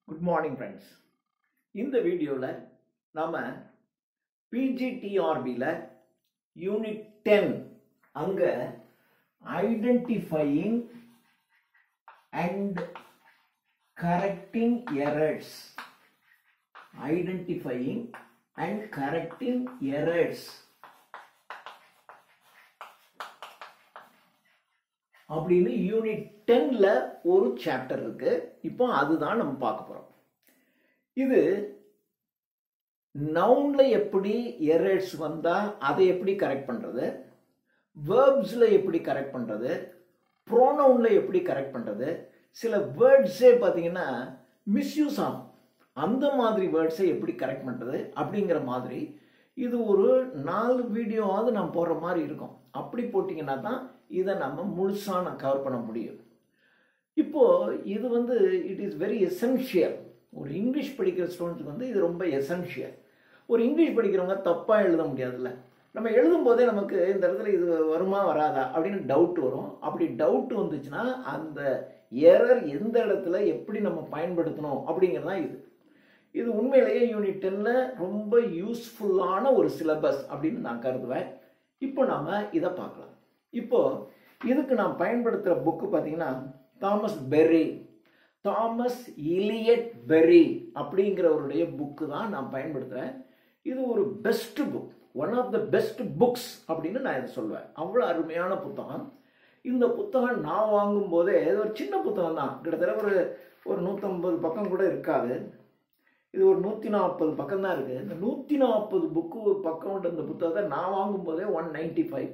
Good morning friends. இந்த வீடியோல நாம PGTRBல யூனிட் 10 அங்க identifying and correcting errors அப்படின்னு யூனிட் 10ல ஒரு சாப்டர் இருக்கு. இப்போ அதுதான் நம்ம பார்க்க போறோம். இது நவுன்ல எப்படி எரர்ஸ் வந்தா அதை எப்படி கரெக்ட் பண்றது, வேர்ப்ஸ்ல எப்படி கரெக்ட் பண்றது, ப்ரோனவுன்ல எப்படி கரெக்ட் பண்றது, சில வேர்ட்ஸே பார்த்தீங்கன்னா மிஸ்யூஸ் ஆகும், அந்த மாதிரி வேர்ட்ஸை எப்படி கரெக்ட் பண்றது அப்படிங்கிற மாதிரி இது ஒரு 4 வீடியோவாவது நான் போடுற மாதிரி இருக்கும். அப்படி போட்டிங்கன்னா தான் இதை நம்ம முழுசாக நான் கவர் பண்ண முடியும். இப்போ இது இட் இஸ் வெரி எசென்ஷியல். ஒரு இங்கிலீஷ் படிக்கிற ஸ்டூடெண்ட்ஸுக்கு இது ரொம்ப எசென்ஷியல். ஒரு இங்கிலீஷ் படிக்கிறவங்க தப்பாக எழுத முடியாதுல்ல. நம்ம எழுதும் போதே நமக்கு இந்த இடத்துல இது வருமா வராதா அப்படின்னு டவுட் வரும். அப்படி டவுட் வந்துச்சுன்னா அந்த எரர் எந்த இடத்துல எப்படி நம்ம பயன்படுத்தணும் அப்படிங்கிறதான் இது உண்மையிலேயே யூனிட் 10ல ரொம்ப யூஸ்ஃபுல்லான ஒரு சிலபஸ் அப்படின்னு நான் கருதுவேன். இப்போ நாம இதை பார்க்கலாம். இப்போ இதுக்கு நான் பயன்படுத்துகிற புக்கு பார்த்தீங்கன்னா தாமஸ் இலியட் பெரி அப்படிங்கிறவருடைய புக்கு தான் நான் பயன்படுத்துகிறேன். இது ஒரு best book, one of the best books அப்படின்னு நான் இதை சொல்வேன். அவ்வளோ அருமையான புத்தகம். இந்த புத்தகம் நான் வாங்கும் போதே இது ஒரு சின்ன புத்தகம் தான், கிட்டத்தட்ட ஒரு 150 பக்கம் கூட இருக்காது. இது ஒரு 140 பக்கம் தான் இருக்குது. இந்த 140 புக்கு பக்கம் இந்த புத்தகத்தை நான் வாங்கும் போதே 195.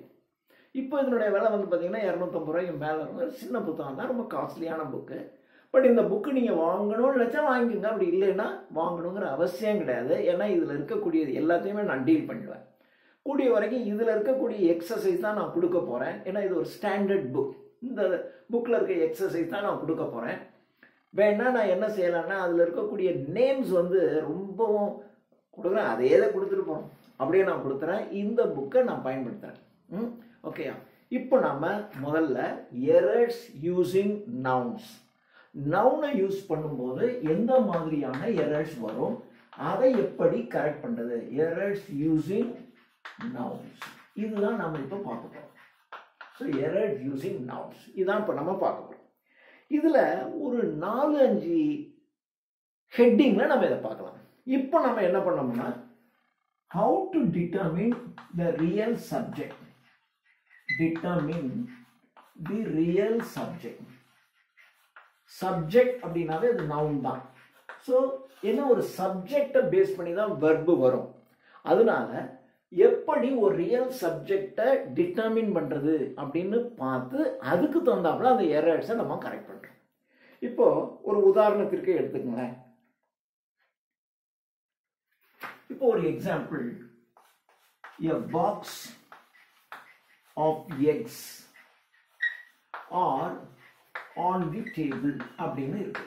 இப்போ இதனுடைய விலை பார்த்தீங்கன்னா 250 ரூபாய்க்கு மேலே இருக்கும். சின்ன புத்தகம் தான், ரொம்ப காஸ்ட்லியான புக்கு. பட் இந்த புக்கு நீங்கள் வாங்கணும்னு நினச்சா வாங்கிக்கோங்க, அப்படி இல்லைன்னா வாங்கணுங்கிற அவசியம் கிடையாது. ஏன்னா இதில் இருக்கக்கூடியது எல்லாத்தையுமே நான் டீல் பண்ணுவேன். கூடிய வரைக்கும் இதில் இருக்கக்கூடிய எக்ஸசைஸ் தான் நான் கொடுக்க போகிறேன். ஏன்னா இது ஒரு ஸ்டாண்டர்ட் புக். இந்த புக்கில் இருக்க எக்ஸசைஸ் தான் நான் கொடுக்க போகிறேன். வேணா நான் என்ன செய்யலாம்னா அதில் இருக்கக்கூடிய நேம்ஸ் ரொம்பவும் கொடுக்குறேன், அதே தான் கொடுத்துட்டு போகிறோம், அப்படியே நான் கொடுத்துறேன். இந்த புக்கை நான் பயன்படுத்துகிறேன். ஓகேயா? இப்போ நம்ம முதல்ல எரர்ஸ் யூசிங் நவுன்ஸ். நவுனை யூஸ் பண்ணும்போது எந்த மாதிரியான எரர்ஸ் வரும், அதை எப்படி கரெக்ட் பண்ணுறது, எரர்ஸ் யூசிங் நவுன்ஸ், இதுதான் நம்ம இப்போ பார்க்க போகிறோம். ஸோ எரர்ஸ் யூசிங் நவுன்ஸ் இதுதான் இப்போ நம்ம பார்க்க போகிறோம். இதில் ஒரு 4-5 ஹெட்டிங்கில் நம்ம இதை பார்க்கலாம். இப்போ நம்ம என்ன பண்ணோம்னா, how to determine the real subject. Subject அப்படின்னாவே அது நவுன் தான். ஸோ என்ன, ஒரு சப்ஜெக்டை பேஸ் பண்ணி தான் வெர்பு வரும். அதனால எப்படி ஒரு ரியல் சப்ஜெக்டை டிட்டர்மின் பண்ணுறது அப்படின்னு பார்த்து அதுக்கு தகுந்தாப்புல அந்த எரர்ஸை நம்ம கரெக்ட் பண்ணுறோம். இப்போ ஒரு உதாரணத்திற்கு எடுத்துக்கங்களேன். இப்போ ஒரு example, a box of eggs are on the table அப்படின்னு இருக்கு.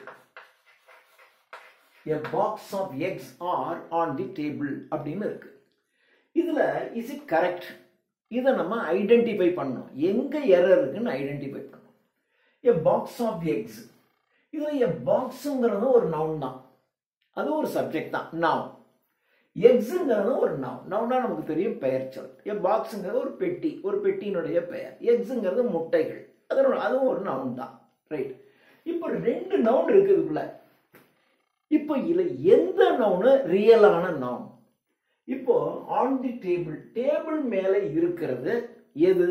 a box of eggs are on the table அப்படின்னு இருக்கு. இதுல is it correct, இதை நம்ம ஐடென்டிஃபை பண்ணணும். எங்க எரர் இருக்குன்னு ஐடென்டிஃபை பண்ணணும். a box of eggs, இதுல a boxங்கிறது ஒரு நவுன் தான், அது ஒரு சப்ஜெக்ட் தான், நவுன். எக்ஸுங்கிறது ஒரு நவுன். நவுனா நமக்கு தெரியும், பெயர் சொல். a boxங்கிறது ஒரு பெட்டி, ஒரு பெட்டியினுடைய பெயர். எக்ஸுங்கிறது முட்டைகள், அதுவும் ஒரு நவுன் தான். ரைட். இப்போ 2 நவுன் இருக்கு இதுக்குள்ள. இப்போ இதுல எந்த நவுனு ரியலான நவுன்? இப்போ ஆன் தி டேபிள், டேபிள் மேல இருக்கிறது எது,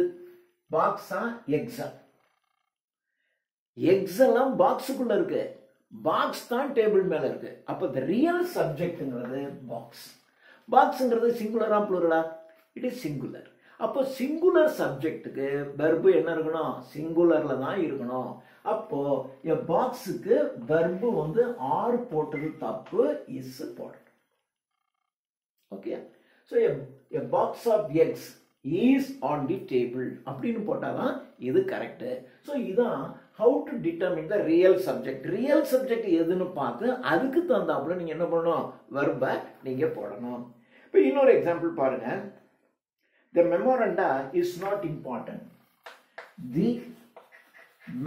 பாக்ஸா எக்ஸா? எக்ஸ் எல்லாம் பாக்ஸுக்குள்ள இருக்கு, பாக்ஸ் தான் டேபிள் மேல இருக்கு. அப்போ தி ரியல் சப்ஜெக்ட்ங்கிறது பாக்ஸ். பாக்ஸ்ங்கிறது சிங்குலரா ப்ளூரலா? It is singular. அப்போ சிங்குலர் சப்ஜெக்ட்டுக்கு வெர்பு என்ன இருக்கணும், சிங்குலர்ல தான் இருக்கணும். அப்போ எ பாக்ஸுக்கு வெர்பு ஆர் போட்டது தப்பு, இஸ் போடணும். Okay. So a box of X is on the table அப்படின்னு போட்டாதான் இது கரெக்டு. ஸோ இதான் how to determine the real subject. Real subject எதுன்னு பார்த்து அதுக்கு தகுந்தாப்புல நீங்க என்ன பண்ணணும், வெர்பை நீங்க போடணும். இப்போ இன்னொரு எக்ஸாம்பிள் பாருங்க. The memoranda is not important. The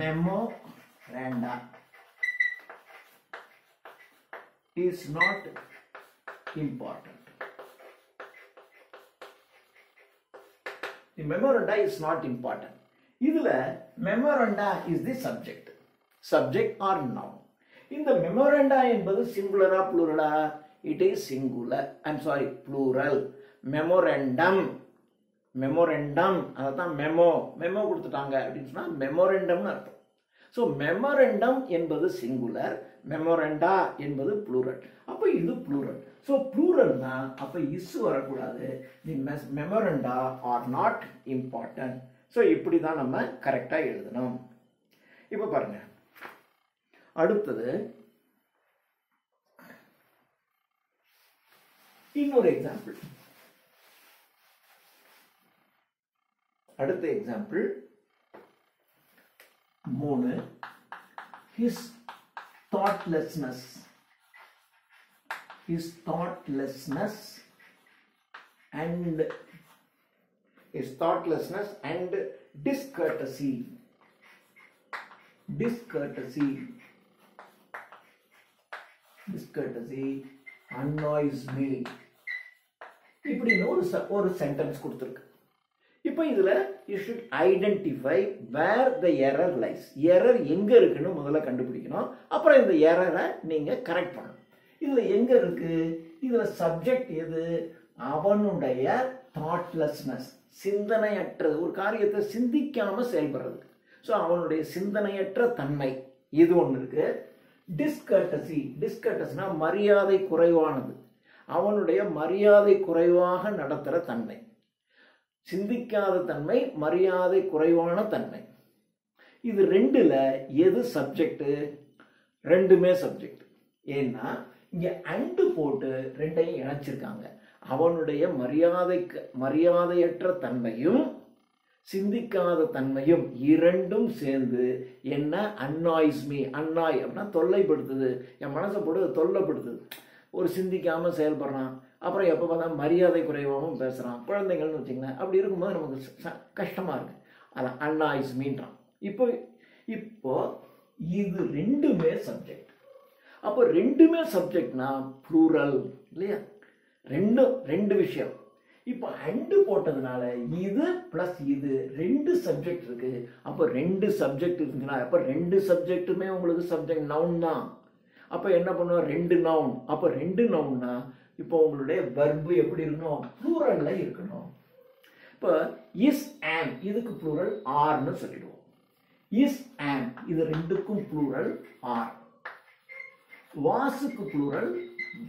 memoranda is not important. The memoranda is not important. இதுல memoranda is the subject. Subject or noun. இந்த memoranda என்பது singular plural? It is singular. I'm sorry, plural. Memorandum. Memorandum. அதான் memo. Memo கொடுத்துட்டாங்க அப்படின்னு சொன்னா memorandum அர்த்தம். So memorandum என்பது singular, memoranda என்பது plural. அப்ப இது plural. So plural தான், அப்ப is வரக்கூடாது. The memoranda are not important. So இப்படி தான் நம்ம கரெக்டா எழுதணும். இப்ப பாருங்க, அடுத்தது இன்னொரு எக்ஸாம்பிள். அடுத்த example 3. His thoughtlessness and discourtesy annoys me. இப்படின்னு ஒரு சென்டென்ஸ் கொடுத்திருக்கு. இப்போ இதுல you should identify where the error lies. Error எங்க இருக்குன்னு முதல்ல கண்டுபிடிக்கணும். அப்புறம் இந்த எரரை நீங்க கரெக்ட் பண்ணணும். இதுல எங்க இருக்கு? இதுல சப்ஜெக்ட் எது? அவனுடைய தாட்லெஸ்னஸ், சிந்தனையற்றது, ஒரு காரியத்தை சிந்திக்காம செயல்படுறது. ஸோ அவனுடைய சிந்தனையற்ற தன்மை இது ஒன்று இருக்கு. டிஸ்கர்டசினா மரியாதை குறைவானது, அவனுடைய மரியாதை குறைவாக நடத்துகிற தன்மை. சிந்திக்காத தன்மை, மரியாதை குறைவான தன்மை. இது ரெண்டுல எது சப்ஜெக்ட்? ரெண்டுமே சப்ஜெக்ட். ஏன்னா இங்க அண்டு போட்டு ரெண்டையும் இணைச்சிருக்காங்க. அவனுடைய மரியாதையற்ற தன்மையும் சிந்திக்காத தன்மையும் இரண்டும் சேர்ந்து என்ன? அன்னாய்ஸ் மீ. அன்னாய் அப்படின்னா தொல்லைப்படுத்துது, என் மனசை போட்டு தொல்லைப்படுத்துது. ஒரு சிந்திக்காம செயல்படுறான், அப்புறம் எப்போ பார்த்தா மரியாதை குறைவாகவும் பேசுகிறான், குழந்தைங்கள்னு வச்சுங்களேன். அப்படி இருக்கும்போது நமக்கு கஷ்டமாக இருக்குது. அதான் அன்னாய்ஸ் மீன்றான். இப்போ இது ரெண்டுமே சப்ஜெக்ட். அப்போ ரெண்டுமே சப்ஜெக்ட்னா ப்ளூரல் இல்லையா? ரெண்டு விஷயம். இப்போ அண்டு போட்டதுனால இது பிளஸ் இது ரெண்டு சப்ஜெக்ட் இருக்கு. அப்போ ரெண்டு சப்ஜெக்ட் இருக்குன்னா அப்போ ரெண்டு சப்ஜெக்ட்டுமே உங்களுக்கு சப்ஜெக்ட் நவுன் தான். அப்போ என்ன பண்ணுவோம்? ரெண்டு நவுன். அப்போ ரெண்டு நவுன்னா இப்போ உங்களுடைய வெர்பு எப்படி இருக்கணும்? ப்ளூரல்ல இருக்கணும். இப்போ இஸ் ஆம் இதுக்கு ப்ளூரல் ஆர்னு சொல்லிடுவோம். இஸ் ஆம் இது ரெண்டுக்கும் ப்ளூரல் ஆர். வாஸுக்கு ப்ளூரல்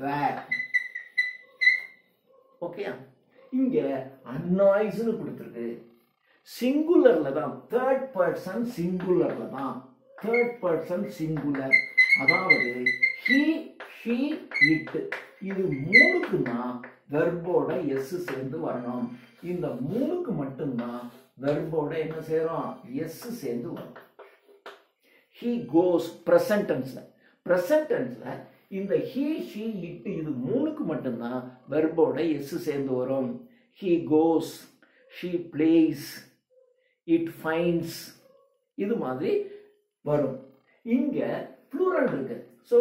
வேர். ஓகேயா? இங்க அன்னாய்ஸ்னு கொடுத்துருக்கு. சிங்குலர்ல தான், தேர்ட் பர்சன் சிங்குலர்ல தான். தேர்ட் பர்சன் சிங்குலர், அதாவது he, she, it. இது மூணுக்கு தான் வெர்போட எஸ் சேர்ந்து வரணும். இந்த மூணுக்கு மட்டும்தான் வெர்போட என்ன சேரும்? எஸ் சேர்ந்து வரும். he goes present tense. present tenseல இந்த he, she, it இது மூணுக்கு மட்டும்தான் வெர்போட எஸ் சேர்ந்து வரும். he goes, she plays, it finds இது மாதிரி வரும். இங்க ப்ளூரல் இருக்கு. So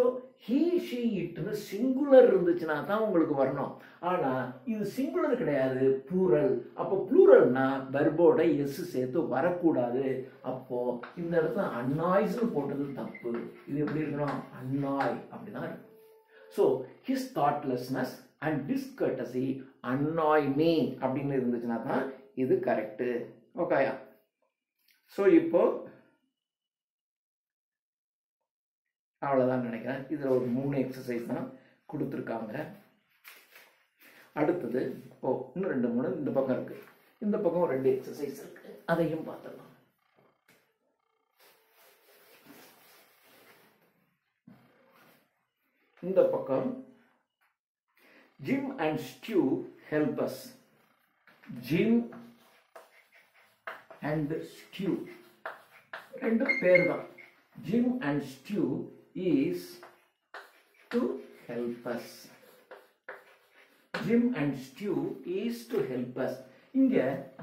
he, she, it singular இருந்துச்சுன்னா தான் உங்களுக்கு வரணும். ஆனா இது சிங்குலர் கிடையாது, ப்ளூரல். அப்போ ப்ளூரல்னா வெர்போட எஸ் சேர்த்து வரக்கூடாது. அப்போ இந்த இடத்துல அன்னாய்ஸ்னு போட்டது தப்பு. இது எப்படி இருக்கணும்? அன்னாய் அப்படிதான் இருக்கும். So his thoughtlessness and discourtesy annoy me அப்படின்னு இருந்துச்சுன்னா தான் இது கரெக்டு. ஓகேயா? ஸோ இப்போ அவ்வளோதான் நினைக்கிறேன். இதில் ஒரு 3 எக்ஸசைஸ் தான் கொடுத்துருக்காங்க. அடுத்தது இன்னும் 2 3 இந்த பக்கம் இருக்கு. இந்த பக்கம் 2 எக்ஸசைஸ் இருக்கு, அதையும் பார்த்துடலாம். இந்த பக்கம் Jim and Stew help us. Jim and Stew ரெண்டு பேர் தான். Jim and Stew is to help us. Jim and Stu is to help us. இங்க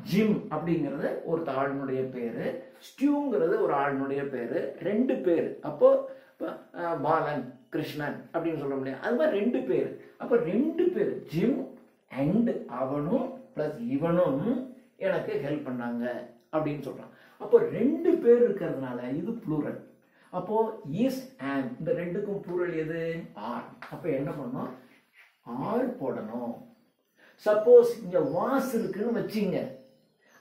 ஜிம் அப்படிங்கிறது ஒரு ஆளுனுடைய பேரு, ஸ்டியூங்கிறது ஒரு ஆளுனுடைய பேரு, ரெண்டு பேரு. அப்போ பாலன் கிருஷ்ணன் அப்படின்னு சொல்ல முடியாது. அது மாதிரி ரெண்டு பேர். அப்ப ரெண்டு பேர் ஜிம் அண்ட் அவனும் பிளஸ் இவனும் எனக்கு ஹெல்ப் பண்ணாங்க அப்படின்னு சொல்றான். அப்போ ரெண்டு பேர் இருக்கிறதுனால இது ப்ளூரல். அப்போ இஸ் அண்ட் இந்த ரெண்டுக்கும் ப்ளூரல் எது? ஆர். அப்ப என்ன பண்ணணும்? ஆர் போடணும். சப்போஸ் இங்க வாஸ் இருக்குன்னு வச்சிங்க,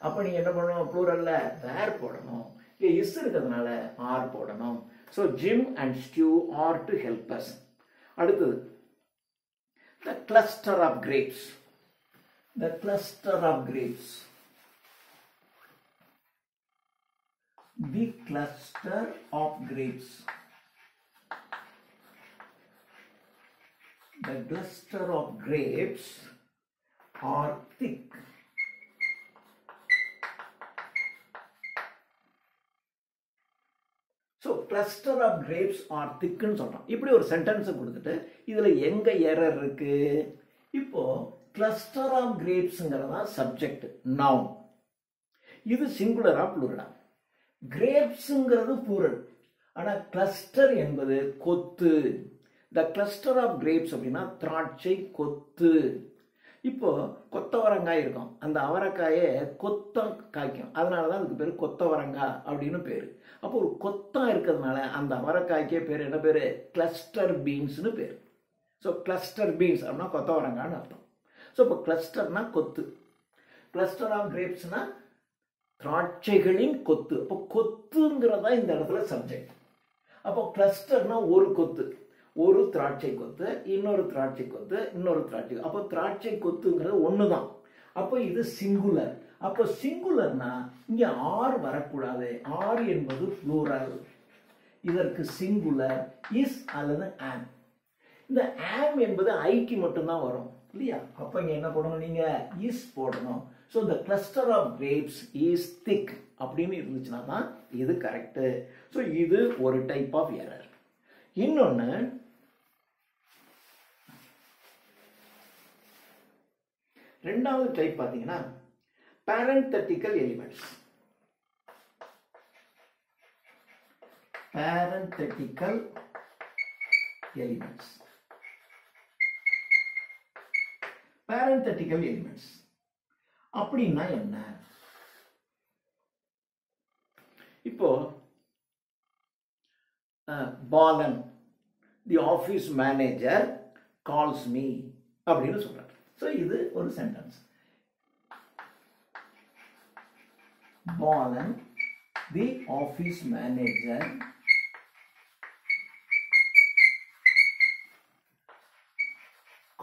அப்ப நீங்க என்ன பண்ணணும்? ப்ளூரல்ல வேர் போடணும். இங்க இஸ் இருக்கிறதுனால ஆர் போடணும். So Jim and Stew are to help us. அடுத்தது the cluster of grapes. The cluster of grapes. The cluster of grapes. The cluster of grapes are thick. So cluster of grapes are thick ன்னு சொல்றோம். இப்படி ஒரு sentence கொடுத்துட்டு இதுல எங்க error இருக்கு? இப்போ cluster of grapesங்கிறதா சப்ஜெக்ட் நவுன். இது சிங்குலரா ப்ளூரலா? கிரேப்ஸ்ங்கிறது ப்ளூரல். ஆனா கிளஸ்டர் என்பது கொத்து. the cluster of grapes அப்படின்னா திராட்சை கொத்து. இப்போ கொத்தவரங்காய் இருக்கும், அந்த அவரைக்காயை கொத்தா காய்க்கும், அதனாலதான் அதுக்கு பேரு கொத்தவரங்காய் அப்படின்னு பேரு. அப்போ ஒரு கொத்தா இருக்கிறதுனால அந்த அவரைக்காய்க்கே பேர் என்ன பேரு? கிளஸ்டர் பீன்ஸ்னு பேரு. ஸோ கிளஸ்டர் பீன்ஸ் அப்படின்னா கொத்தவரங்கான்னு அர்த்தம். ஸோ இப்போ கிளஸ்டர்னா கொத்து, கிளஸ்டர் ஆஃப் கிரேப்ஸ்னா திராட்சைகளின் கொத்து. அப்போ கொத்துங்கிறதா இந்த இடத்துல சப்ஜெக்ட். அப்போ கிளஸ்டர்னா ஒரு கொத்து, ஒரு திராட்சை கொத்து, இன்னொரு திராட்சை கொத்து, இன்னொரு திராட்சை. அப்போ திராட்சை கொத்துங்கிறது ஒண்ணுதான். அப்போ இது சிங்குலர். அப்போ சிங்குலர்னா இங்க ஆர் வரக்கூடாது. ஆர் என்பது ப்ளூரல். இதற்கு சிங்குலர் இஸ் அல்லது ஆம். இந்த ஆம் என்பது ஐக்கு மட்டும்தான் வரும் இல்லையா? அப்ப இங்க என்ன போடணும்? நீங்க இஸ் போடணும். So the cluster of grapes is thick அப்படின்னு இருந்துச்சுன்னா தான் இது கரெக்ட். ஸோ இது ஒரு டைப் ஆஃப் எரர். இன்னொன்னு ரெண்டாவது டைப் பாத்தீங்கன்னா parenthetical elements. Parenthetical elements. Parenthetical elements அப்படின்னா என்ன? இப்போ Balan the office manager calls me அப்படின்னு சொல்றாரு. ஸோ இது ஒரு sentence. Balan the office manager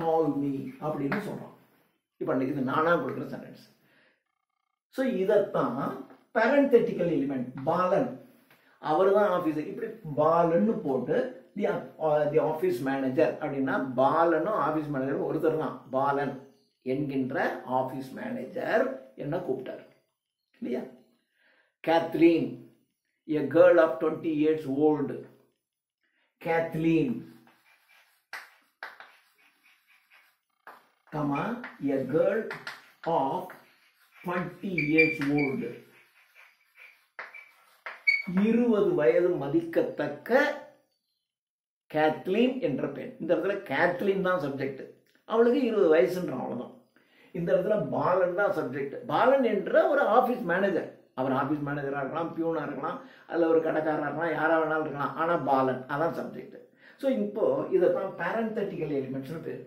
call me அப்படின்னு சொல்றோம். இப்போ இது நானா கொடுக்குற சென்டென்ஸ். ஸோ இதைத்தான் parenthetical element. பாலன் அவர் தான் ஆஃபீஸர், இப்படி பாலன்னு போட்டு தி ஆஃபீஸ் மேனேஜர் அப்படின்னா பாலனும் ஆஃபீஸ் மேனேஜரும் ஒருத்தர் தான். பாலன் என்கின்ற ஆஃபீஸ் மேனேஜர் என்ன கூப்பிட்டார் இல்லையா? Kathleen a girl of 20 years old. Kathleen, comma, a girl of 20 years old. 20 வயது மதிக்கத்தக்க கேத்லீன் என்ற பெண். இந்த இடத்துல கேத்லீன் தான் சப்ஜெக்ட், அவளுக்கு 20 வயசுன்ற அவ்வளவுதான். இந்த இடத்துல பாலன் தான் சப்ஜெக்ட். பாலன் என்ற ஒரு ஆபீஸ் மேனேஜர், அவர் ஆபீஸ் மேனேஜரா இருக்கலாம், பியூனா இருக்கலாம், அல்ல ஒரு கடைக்காரா இருக்கலாம், யாரா வேணாலும் இருக்கலாம், ஆனா பாலன் அதான் சப்ஜெக்ட். ஸோ இப்போ இதைத்தான் parenthetical elements பேரு.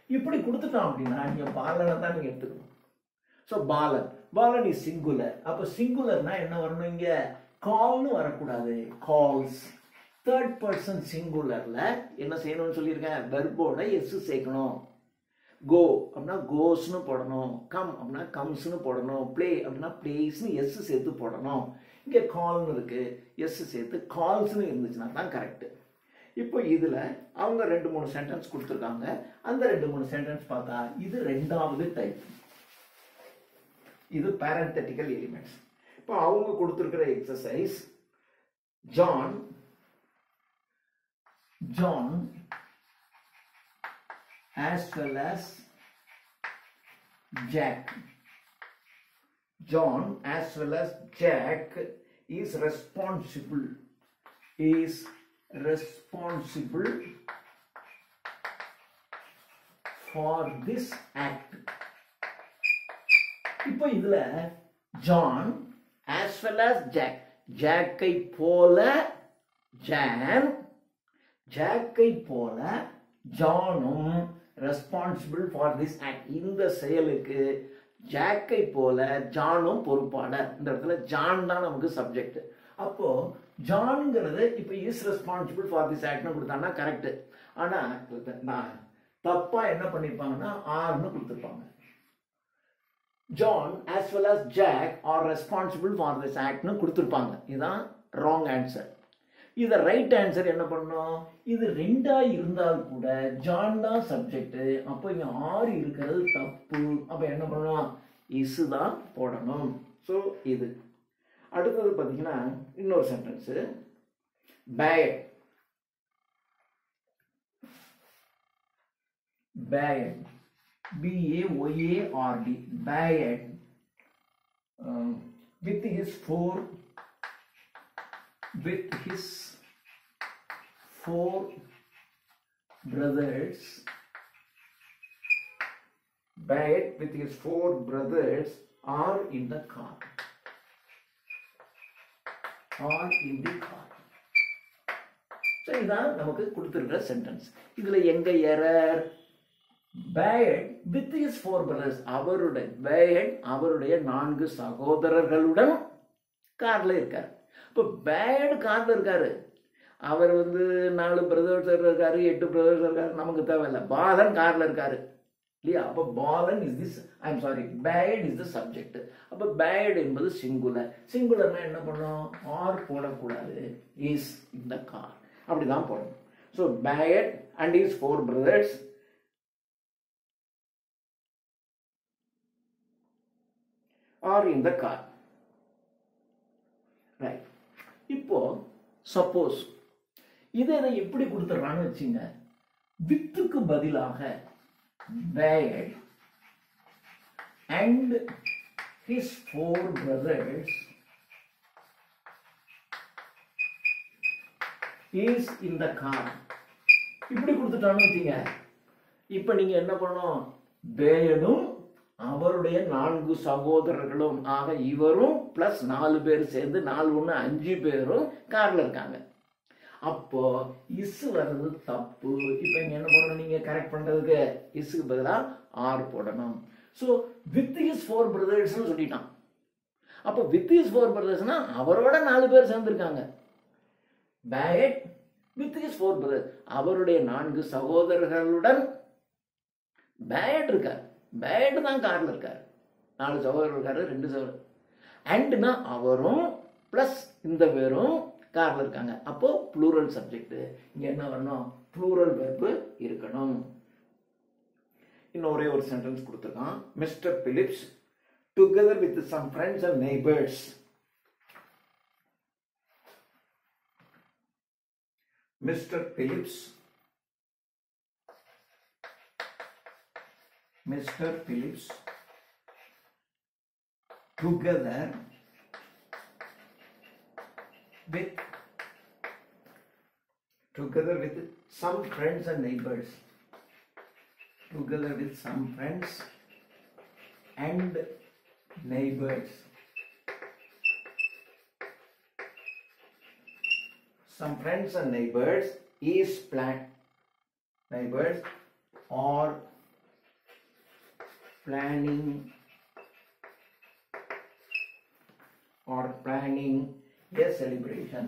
இப்படி கொடுத்துட்டோம் அப்படின்னா நீங்க பாலனை தான் நீங்க எடுத்துக்கணும். So Balan, Balan is singular. அப்போ சிங்குலர்னா என்ன வரணும்? இங்க கால்னு வரக்கூடாது, கால்ஸ். தேர்ட் பர்சன் சிங்குலர்ல என்ன செய்யணும்னு சொல்லியிருக்கேன்? வெர்போட எஸ் சேர்க்கணும். கோ அப்படின்னா கோஸ்னு போடணும், கம் அப்படின்னா கம்ஸ்னு போடணும், பிளே அப்படின்னா பிளேஸ்னு எஸ் சேர்த்து போடணும். இங்கே கால்னு இருக்கு, எஸ் சேர்த்து கால்ஸ்னு இருந்துச்சுன்னா தான் கரெக்ட். இப்போ இதுல அவங்க 2-3 சென்டென்ஸ் கொடுத்துருக்காங்க. அந்த 2-3 சென்டென்ஸ் பார்த்தா இது ரெண்டாவது டைப். இது parenthetical elements. இப்போ அவங்க கொடுத்துருக்கிற exercise, John as well as Jack. John as well as Jack is responsible for this act. இப்போ இதுல John as well as Jack, ஜாக்கை போல ஜான், ஜாக்கை போல ஜானும் ரெஸ்பான்சிபிள் ஃபார் திஸ் ஆக்ட். இந்த செயலுக்கு ஜாக்கை போல ஜானும் பொறுப்பாளர். இந்த இடத்துல ஜான் தான் நமக்கு சப்ஜெக்ட். அப்போ ஜான்ங்கிறது இப்ப இஸ் ரெஸ்பான்சிபிள் ஃபார் திஸ் ஆக்ட்னு கொடுத்தாங்கன்னா கரெக்ட். ஆனா தப்பா என்ன பண்ணிருப்பாங்கன்னா ஆர்னு கொடுத்துருப்பாங்க. John as well as Jack are responsible for this actனு கொடுத்துருப்பாங்க. இதுதான் ராங் ஆன்சர். இத ரைட் ஆன்சர் என்ன பண்ணணும், இது ரெண்டா இருந்தால் கூட ஜான் தான் சப்ஜெக்ட். அப்போ இங்க ஆர் இருக்கிறது தப்பு. அப்ப என்ன பண்ணணும், இஸ் தான் போடணும். ஸோ இது அடுத்தது பார்த்தீங்கன்னா இன்னொரு சென்டென்ஸ், பேட். பேட், B-A-Y-A-R-D, Bayard, with his four brothers. Bayard with his four brothers are in the car. Are in the car. So இதான் நமக்கு கொடுத்திருக்கிற சென்டென்ஸ். இதுல எங்க error, Bayard with his four brothers, Bayard அவருடைய 4 சகோதரர்களுடன் கார்ல இருக்கார். இப்போ Bayard கார்ல இருக்காரு, அவர் 4 பிரதர்ஸ் இருக்காரு, 8 பிரதர்ஸ் இருக்காரு, நமக்கு தேவையில்லை. பாலன் கார்ல இருக்காரு இல்லையா? அப்போ Balan is this, Bayard is the subject. அப்போ Bayard என்பது சிங்குலர். சிங்குலர்னா என்ன பண்ணணும், ஆர் போடக்கூடாது, இஸ் இன் த கார் அப்படிதான் போடணும். So Bayard and his 4 brothers are in the car. Right. இப்போ சப்போஸ் இதை எப்படி கொடுத்துறான்னு வச்சுங்க, வித்துக்கு பதிலாக Bayard and his 4 brothers is in the car இப்படி கொடுத்துட்டான்னு வச்சுங்க. இப்ப நீங்க என்ன பண்ணணும், Bayardம் அவருடைய 4 சகோதரர்களும், ஆக இவரும் பிளஸ் 4 பேர் சேர்ந்து 4 1 5 பேரும் கார்ல இருக்காங்க. அப்போ இஸ் வர்றது தப்பு. இப்போ இங்க என்ன பண்ணணும், நீங்க கரெக்ட் பண்றதுக்கு இஸ்க்கு பதிலா ஆர் போடணும். ஸோ வித் ஹிஸ் 4 பிரதர்ஸ்னு சொல்லிட்டான். அப்போ வித் ஹிஸ் 4 பிரதர்ஸ்னா அவரோட 4 பேர் சேர்ந்துருக்காங்க. Bayard வித் ஹிஸ் 4 பிரதர்ஸ், அவருடைய 4 சகோதரர்களுடன் Bayard இருக்கார். Bayard தான் கார்ல இருக்காரு, 4 சகோதரர் இருக்காரு, 2 சகோதரர். அண்ட்னா அவரும் பிளஸ் இந்த பேரும் கார்ல இருக்காங்க. அப்போ ப்ளூரல் சப்ஜெக்ட். இங்க என்ன வரணும், ப்ளூரல் வெர்பு இருக்கணும். இன்னும் ஒரே ஒரு சென்டென்ஸ் கொடுத்துருக்கான், mister Phillips together with some friends and neighbours. Mister Phillips together with some friends and neighbors. Together with some friends and neighbors. Some friends and neighbors is neighbors or planning a celebration.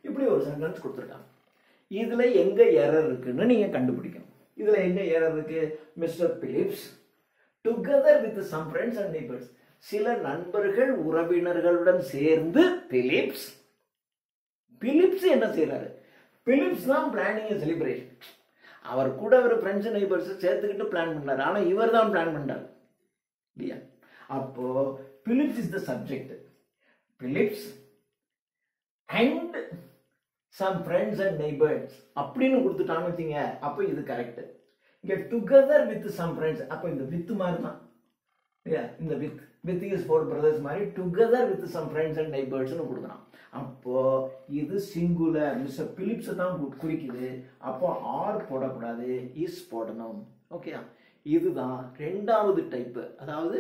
இப்படி ஒரு sentence கொடுத்துருக்காங்க. இதுல எங்க error இருக்குன்னு நீங்க கண்டுபிடிக்கணும். இதுல எங்க எரர் இருக்கு, mister Phillips together with some friends and neighbours, சில நண்பர்கள் உறவினர்களுடன் சேர்ந்து பிலிப்ஸ் என்ன செய்யறாரு, பிலிப்ஸ் தான் பிளானிங் a celebration. அவர் கூட ஒரு ஃப்ரெண்ட்ஸ் நெய்பர்ஸ் சேர்த்துக்கிட்டு பிளான் பண்ணாரு, ஆனா இவர் தான் பிளான் பண்ணாரு இல்லையா? அப்போ Philips is the subject. Philips and some friends and neighbours அப்படின்னு கொடுத்துட்டான்னு வச்சுங்க, அப்போ இது கரெக்ட். இங்க டுகெதர் வித் சம் ஃப்ரெண்ட்ஸ், அப்போ இந்த வித் மாதிரி தான் இல்லையா? இந்த வித் இஸ் 4 brothers மாதிரி together with some friends and நெய்பர்ஸ்னு கொடுக்குறான். அப்போ இது சிங்குலர், மிஸ்டர் பிலிப்ஸ் தான் குறிக்குது. அப்போ ஆர் போடக்கூடாது, இஸ் போடணும். ஓகே, இதுதான் ரெண்டாவது டைப், அதாவது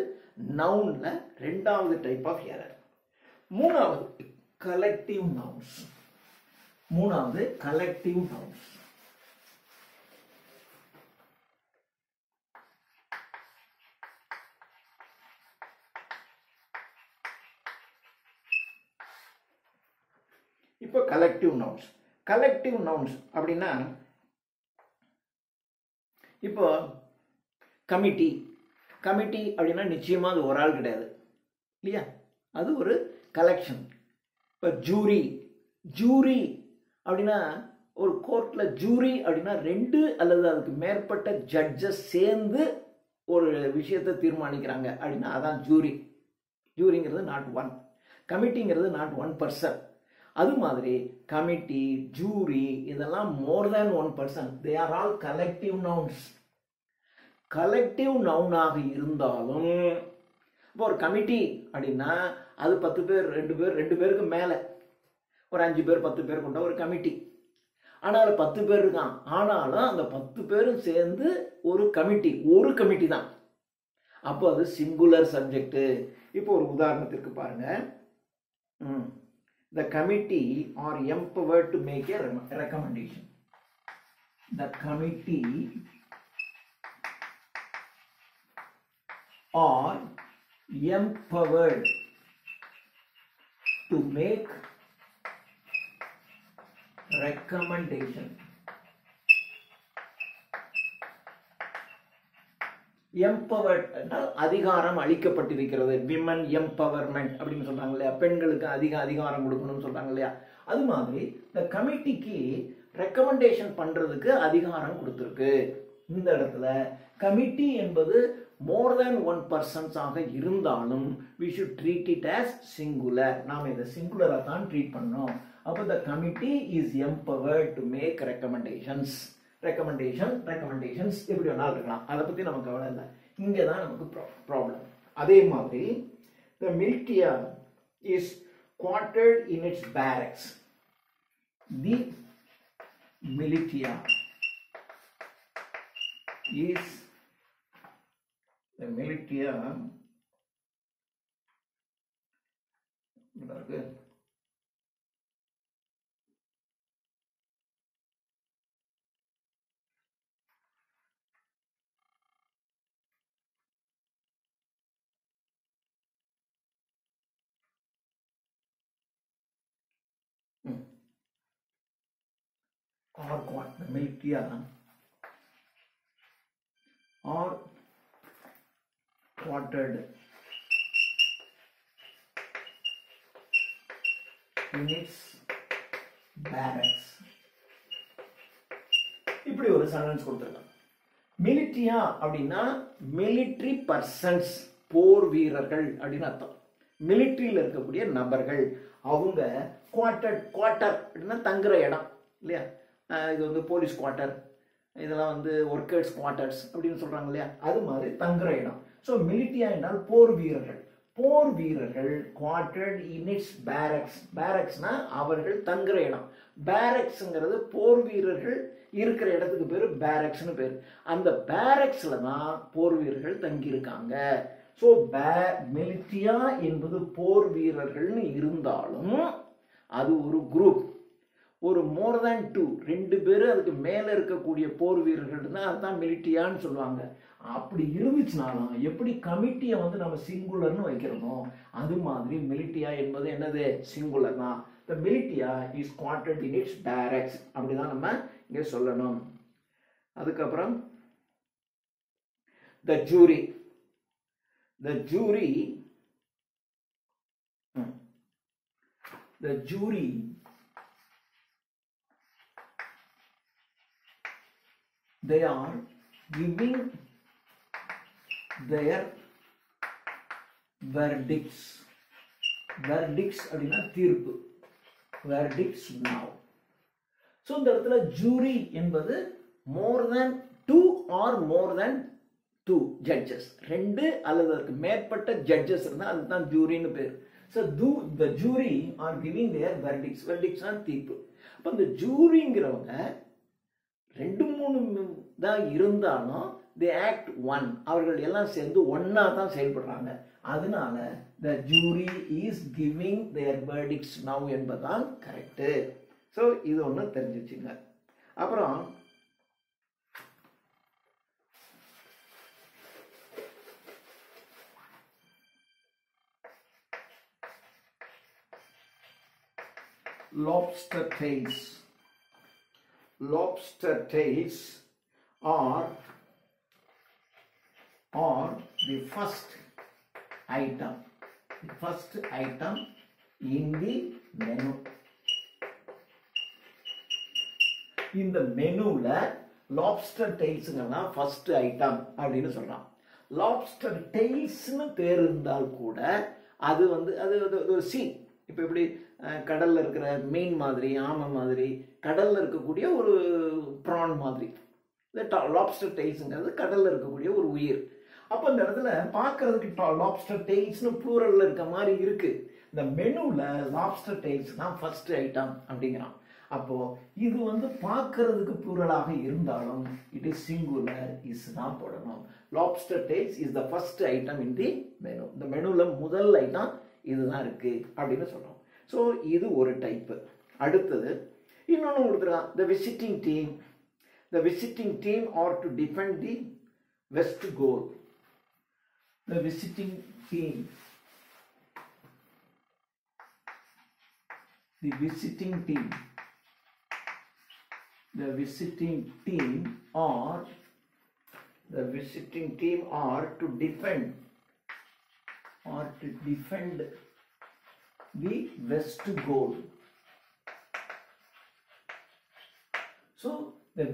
நவுன்ல ரெண்டாவது டைப் ஆஃப் எரர். மூணாவது கலெக்டிவ் நவுன்ஸ். மூணாவது கலெக்டிவ் நவுன்ஸ். இப்போ கலெக்டிவ் நவுன்ஸ். கலெக்டிவ் நவுன்ஸ் அப்படின்னா இப்போ கமிட்டி. கமிட்டி அப்படின்னா நிச்சயமா அது ஒரு ஆள் கிடையாது இல்லையா, அது ஒரு கலெக்ஷன். இப்போ ஜூரி. ஜூரி அப்படின்னா ஒரு கோர்ட்ல ஜூரி அப்படின்னா 2 அல்லது அதுக்கு மேற்பட்ட ஜட்ஜஸ் சேர்ந்து ஒரு விஷயத்தை தீர்மானிக்கிறாங்க அப்படின்னா அதான் ஜூரி. ஜூரிங்கிறது நாட் ஒன், கமிட்டிங்கிறது நாட் ஒன் பர்சன். அது மாதிரி கமிட்டி, ஜூரி இதெல்லாம் more than one person. They are all collective nouns. Collective நவுனாக இருந்தாலும் இப்போ ஒரு கமிட்டி அப்படின்னா அது 10 பேர், 2 பேர், 2 பேருக்கு மேலே, ஒரு 5 பேர் 10 பேர் கொண்ட ஒரு கமிட்டி. ஆனால் 10 பேர் இருக்கான், ஆனாலும் அந்த 10 பேரும் சேர்ந்து ஒரு கமிட்டி, ஒரு கமிட்டி தான். அப்போ அது சிங்குலர் சப்ஜெக்ட். இப்போ ஒரு உதாரணத்திற்கு பாருங்க. The committee are empowered to make a recommendation. The committee are empowered to make recommendation. Empowered என்றால் அதிகாரம் அளிக்கப்பட்டிருக்கிறது. விமன் எம்பவர்மெண்ட் அப்படின்னு சொல்றாங்க இல்லையா, பெண்களுக்கு அதிக அதிகாரம் கொடுக்கணும்னு சொல்றாங்க இல்லையா. அது மாதிரி இந்த கமிட்டிக்கு ரெக்கமெண்டேஷன் பண்றதுக்கு அதிகாரம் கொடுத்துருக்கு. இந்த இடத்துல கமிட்டி என்பது மோர் தேன் ஒன் பர்சன்ஸ் ஆக இருந்தாலும் we should treat it as singular. நாம் இதை சிங்குலரா தான் ட்ரீட் பண்ணோம். அப்போ the committee is empowered to make recommendations. Recommendations எப்படி வேணாலும் இருக்கலாம், அதை பத்தி நமக்கு கவலை இல்லை. இங்கே தான் நமக்கு ப்ராப்ளம். அதே மாதிரி the militia is quartered in its barracks. The militia is the militia are quartered in its barracks. இப்படி ஒரு சென்டென்ஸ் கொடுத்திருக்காங்க. மிலிட்டியா அப்படின்னா மிலிட்டரி பர்சன்ஸ், போர் வீரர்கள் அப்படின்னு அர்த்தம். மிலிட்டரியில் இருக்கக்கூடிய நபர்கள், அவங்க குவார்டர் அப்படின்னா தங்குற இடம் இல்லையா. இது வந்து போலீஸ் குவார்ட்டர், இதெல்லாம் வந்து ஒர்க்கர்ஸ் குவார்ட்டர்ஸ் அப்படின்னு சொல்றாங்க இல்லையா, அது மாதிரி தங்குற இடம். ஸோ மிலிட்டியா என்றால் போர் வீரர்கள். போர் வீரர்கள் குவார்ட்டர்ட் இன் இட்ஸ் பேரக்ஸ். பேரக்ஸ்னா அவர்கள் தங்குற இடம். பேரக்ஸ்ங்கிறது போர் வீரர்கள் இருக்கிற இடத்துக்கு பேரு பேரக்ஸ்னு பேர். அந்த பேரக்ஸ்ல தான் போர் வீரர்கள் தங்கியிருக்காங்க. ஸோ மிலிட்டியா என்பது போர் வீரர்கள்னு இருந்தாலும் அது ஒரு குரூப், ஒரு மோர் தேன் 2, 2 பேர் அதுக்கு மேல இருக்கக்கூடிய போர் வீரர்கள் தான் அதுதான் மிலிட்டியான்னு சொல்லுவாங்க. அப்படி இருந்துச்சுனாலும் எப்படி கமிட்டியை வந்து நம்ம சிங்குலர்னு வைக்கிறோமோ அது மாதிரி மிலிட்டியா என்பது என்னது, சிங்குலர் தான். The militia is quartered in its barracks. அப்படிதான் நம்ம இங்க சொல்லணும். அதுக்கப்புறம் the jury. The jury they are giving their verdicts. Verdicts அப்படின்னா தீர்ப்பு. Verdicts now. So இந்த இடத்துல ஜூரி என்பது more than 2 or more than 2 judges, 2 அல்லது அதுக்கு மேற்பட்ட ஜட்ஜஸ் இருந்தால் அதுதான் ஜூரின்னு பேர். So the jury are giving their verdicts. Verdicts are தீர்ப்பு. அப்போ இந்த ஜூரிங்கிறவங்க 2-3 தான் இருந்தாலும் they act one. அவர்கள் எல்லாம் சேர்ந்து ஒன்னா தான் செயல்படுறாங்க. அதனால the jury is giving their verdicts now என்பதுதான் கரெக்ட். ஸோ இது ஒன்று தெரிஞ்சுச்சுங்க. அப்புறம் lobster tails. Lobster tails are the first item. The first item in the menu. இந்த மெனுல லாப்ஸ்டர் டெய்ல்ஸ்ங்கெல்லாம் ஃபர்ஸ்ட் ஐட்டம் அப்படின்னு சொல்றான். லாப்ஸ்டர் டெய்ல்ஸ்னு பேர் இருந்தால் கூட அது ஒரு சீ. இப்போ எப்படி கடல்ல இருக்கிற மீன் மாதிரி, ஆமை மாதிரி, கடல்ல இருக்கக்கூடிய ஒரு ப்ரான் மாதிரி. லாப்ஸ்டர் டெய்ல்ஸ்ங்கிறது கடல்ல இருக்கக்கூடிய ஒரு உயிர். அப்போ இந்த இடத்துல பார்க்கறதுக்கு லாப்ஸ்டர் டெய்ல்ஸ்னு ப்ளூரல்ல இருக்க மாதிரி இருக்கு. இந்த மெனுல லாப்ஸ்டர் டெய்ல்ஸ் தான் ஃபர்ஸ்ட் ஐட்டம் அப்படிங்கிறான். அப்போ இது பார்க்கறதுக்கு ப்ளூரலாக இருந்தாலும் இட் இஸ் சிங்குலர் இஸ் தான் போடணும். Lobster tails is the first item in the menu. இந்த மெனுல முதல் ஐட்டம் இதுதான் இருக்கு அப்படின்னு சொல்றோம். ஸோ இது ஒரு டைப்பு. அடுத்தது இன்னொன்று கொடுத்துருக்கான். The visiting team. The visiting team are to defend the west goal. The visiting team. The visiting team. The visiting team are to defend the west goal. So the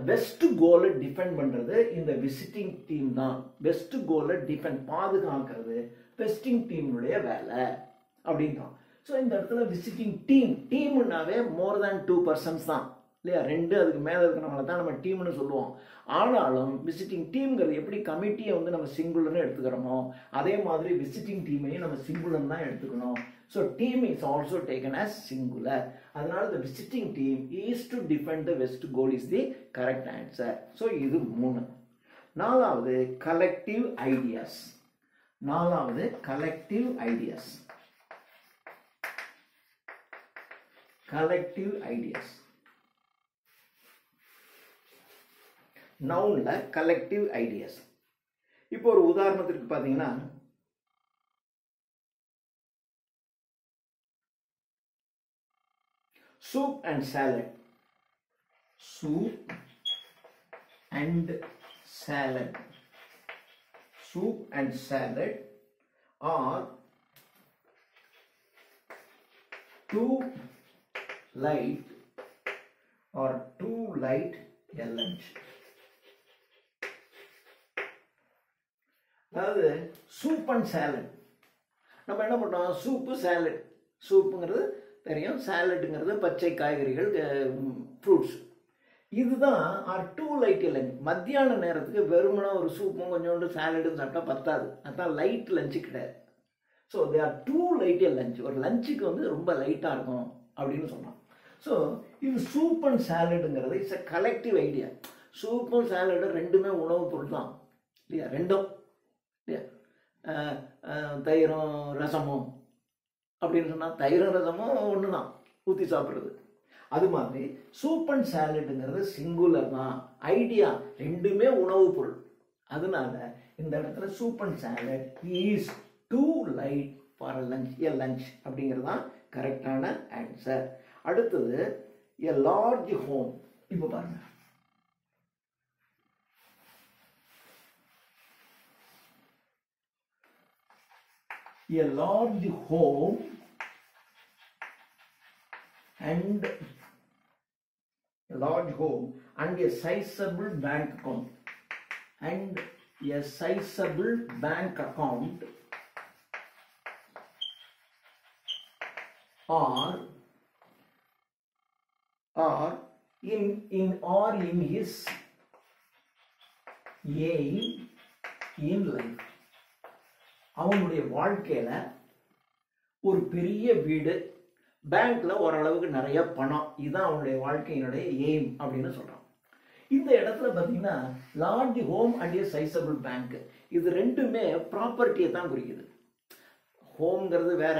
west goal defend பண்றது இந்த visiting team தான். west goal defend பாதுகாக்கிறது visiting team உடைய வேலை அப்படின்றான். So இந்த இடத்துல visiting டீம்னாவே மோர் தேன் 2 persons தான் இல்லையா. 2 அதுக்கு மேலே இருக்கிறவங்கள தான் நம்ம டீம்னு சொல்லுவோம். ஆனாலும் விசிட்டிங் டீம்ங்கிறது எப்படி கமிட்டியை நம்ம சிங்குலர்னு எடுத்துக்கிறோமோ அதே மாதிரி விசிட்டிங் டீமையும் நம்ம சிங்குலர் தான் எடுத்துக்கணும். So team is also taken as singular. அதனால the visiting team is to defend the west goal is the correct answer. So இது 3. 4வது கலெக்டிவ் ஐடியாஸ். 4வது கலெக்டிவ் ஐடியாஸ். Collective ideas. நவுன்ல கலெக்டிவ் ஐடியாஸ். இப்போ ஒரு உதாரணத்திற்கு பார்த்தீங்கன்னா soup and salad. Soup and salad. Soup and salad are too light a lunch. அதாவது soup and salad. நம்ம என்ன பண்ணுறோம்? Soup salad. சூப்புங்கிறது தெரியும், சாலட்டுங்கிறது பச்சை காய்கறிகள், ஃப்ரூட்ஸ். இதுதான் R too light a lunch. மத்தியான நேரத்துக்கு வெறுமனா ஒரு சூப்பும் கொஞ்சோண்டு சாலடும் சாப்பிட்டா பத்தாது. அதுதான் லைட் லஞ்சு கிடையாது. So they are too light a lunch. ஒரு லஞ்சுக்கு ரொம்ப லைட்டாக இருக்கும் அப்படின்னு சொன்னான். ஸோ இது சூப் அண்ட் சாலடுங்கிறது இட்ஸ் அ கலெக்டிவ் ஐடியா. சூப்பும் சாலடும் ரெண்டுமே உணவுப் பொருள் தான் இல்லையா. ரெண்டும் இல்லையா. தயிரும் ரசமும் அப்படின்னு சொன்னால் தயிரும் ரசமும் ஒன்று தான் ஊற்றி சாப்பிட்றது. அது மாதிரி சூப் அண்ட் சாலடுங்கிறது சிங்குலர் தான். ஐடியா ரெண்டுமே உணவு பொருள். அதனால இந்த இடத்துல soup and salad is too light for a lunch அப்படிங்கிறது தான் கரெக்டான ஆன்சர். அடுத்தது எ லார்ஜ் ஹோம். இப்போ பாருங்க, a large home and a sizable bank account are in his aim in life. அவனுடைய வாழ்க்கையில ஒரு பெரிய வீடு, பேங்க்ல ஓரளவுக்கு நிறைய பணம், இதுதான் அவனுடைய வாழ்க்கையினுடைய எய்ம் அப்படின்னு சொல்றான். இந்த இடத்துல பார்த்தீங்கன்னா large home and A sizeable bank, இது ரெண்டுமே ப்ராப்பர்ட்டியை தான் குறிக்குது. ஹோம்ங்கிறது வேற,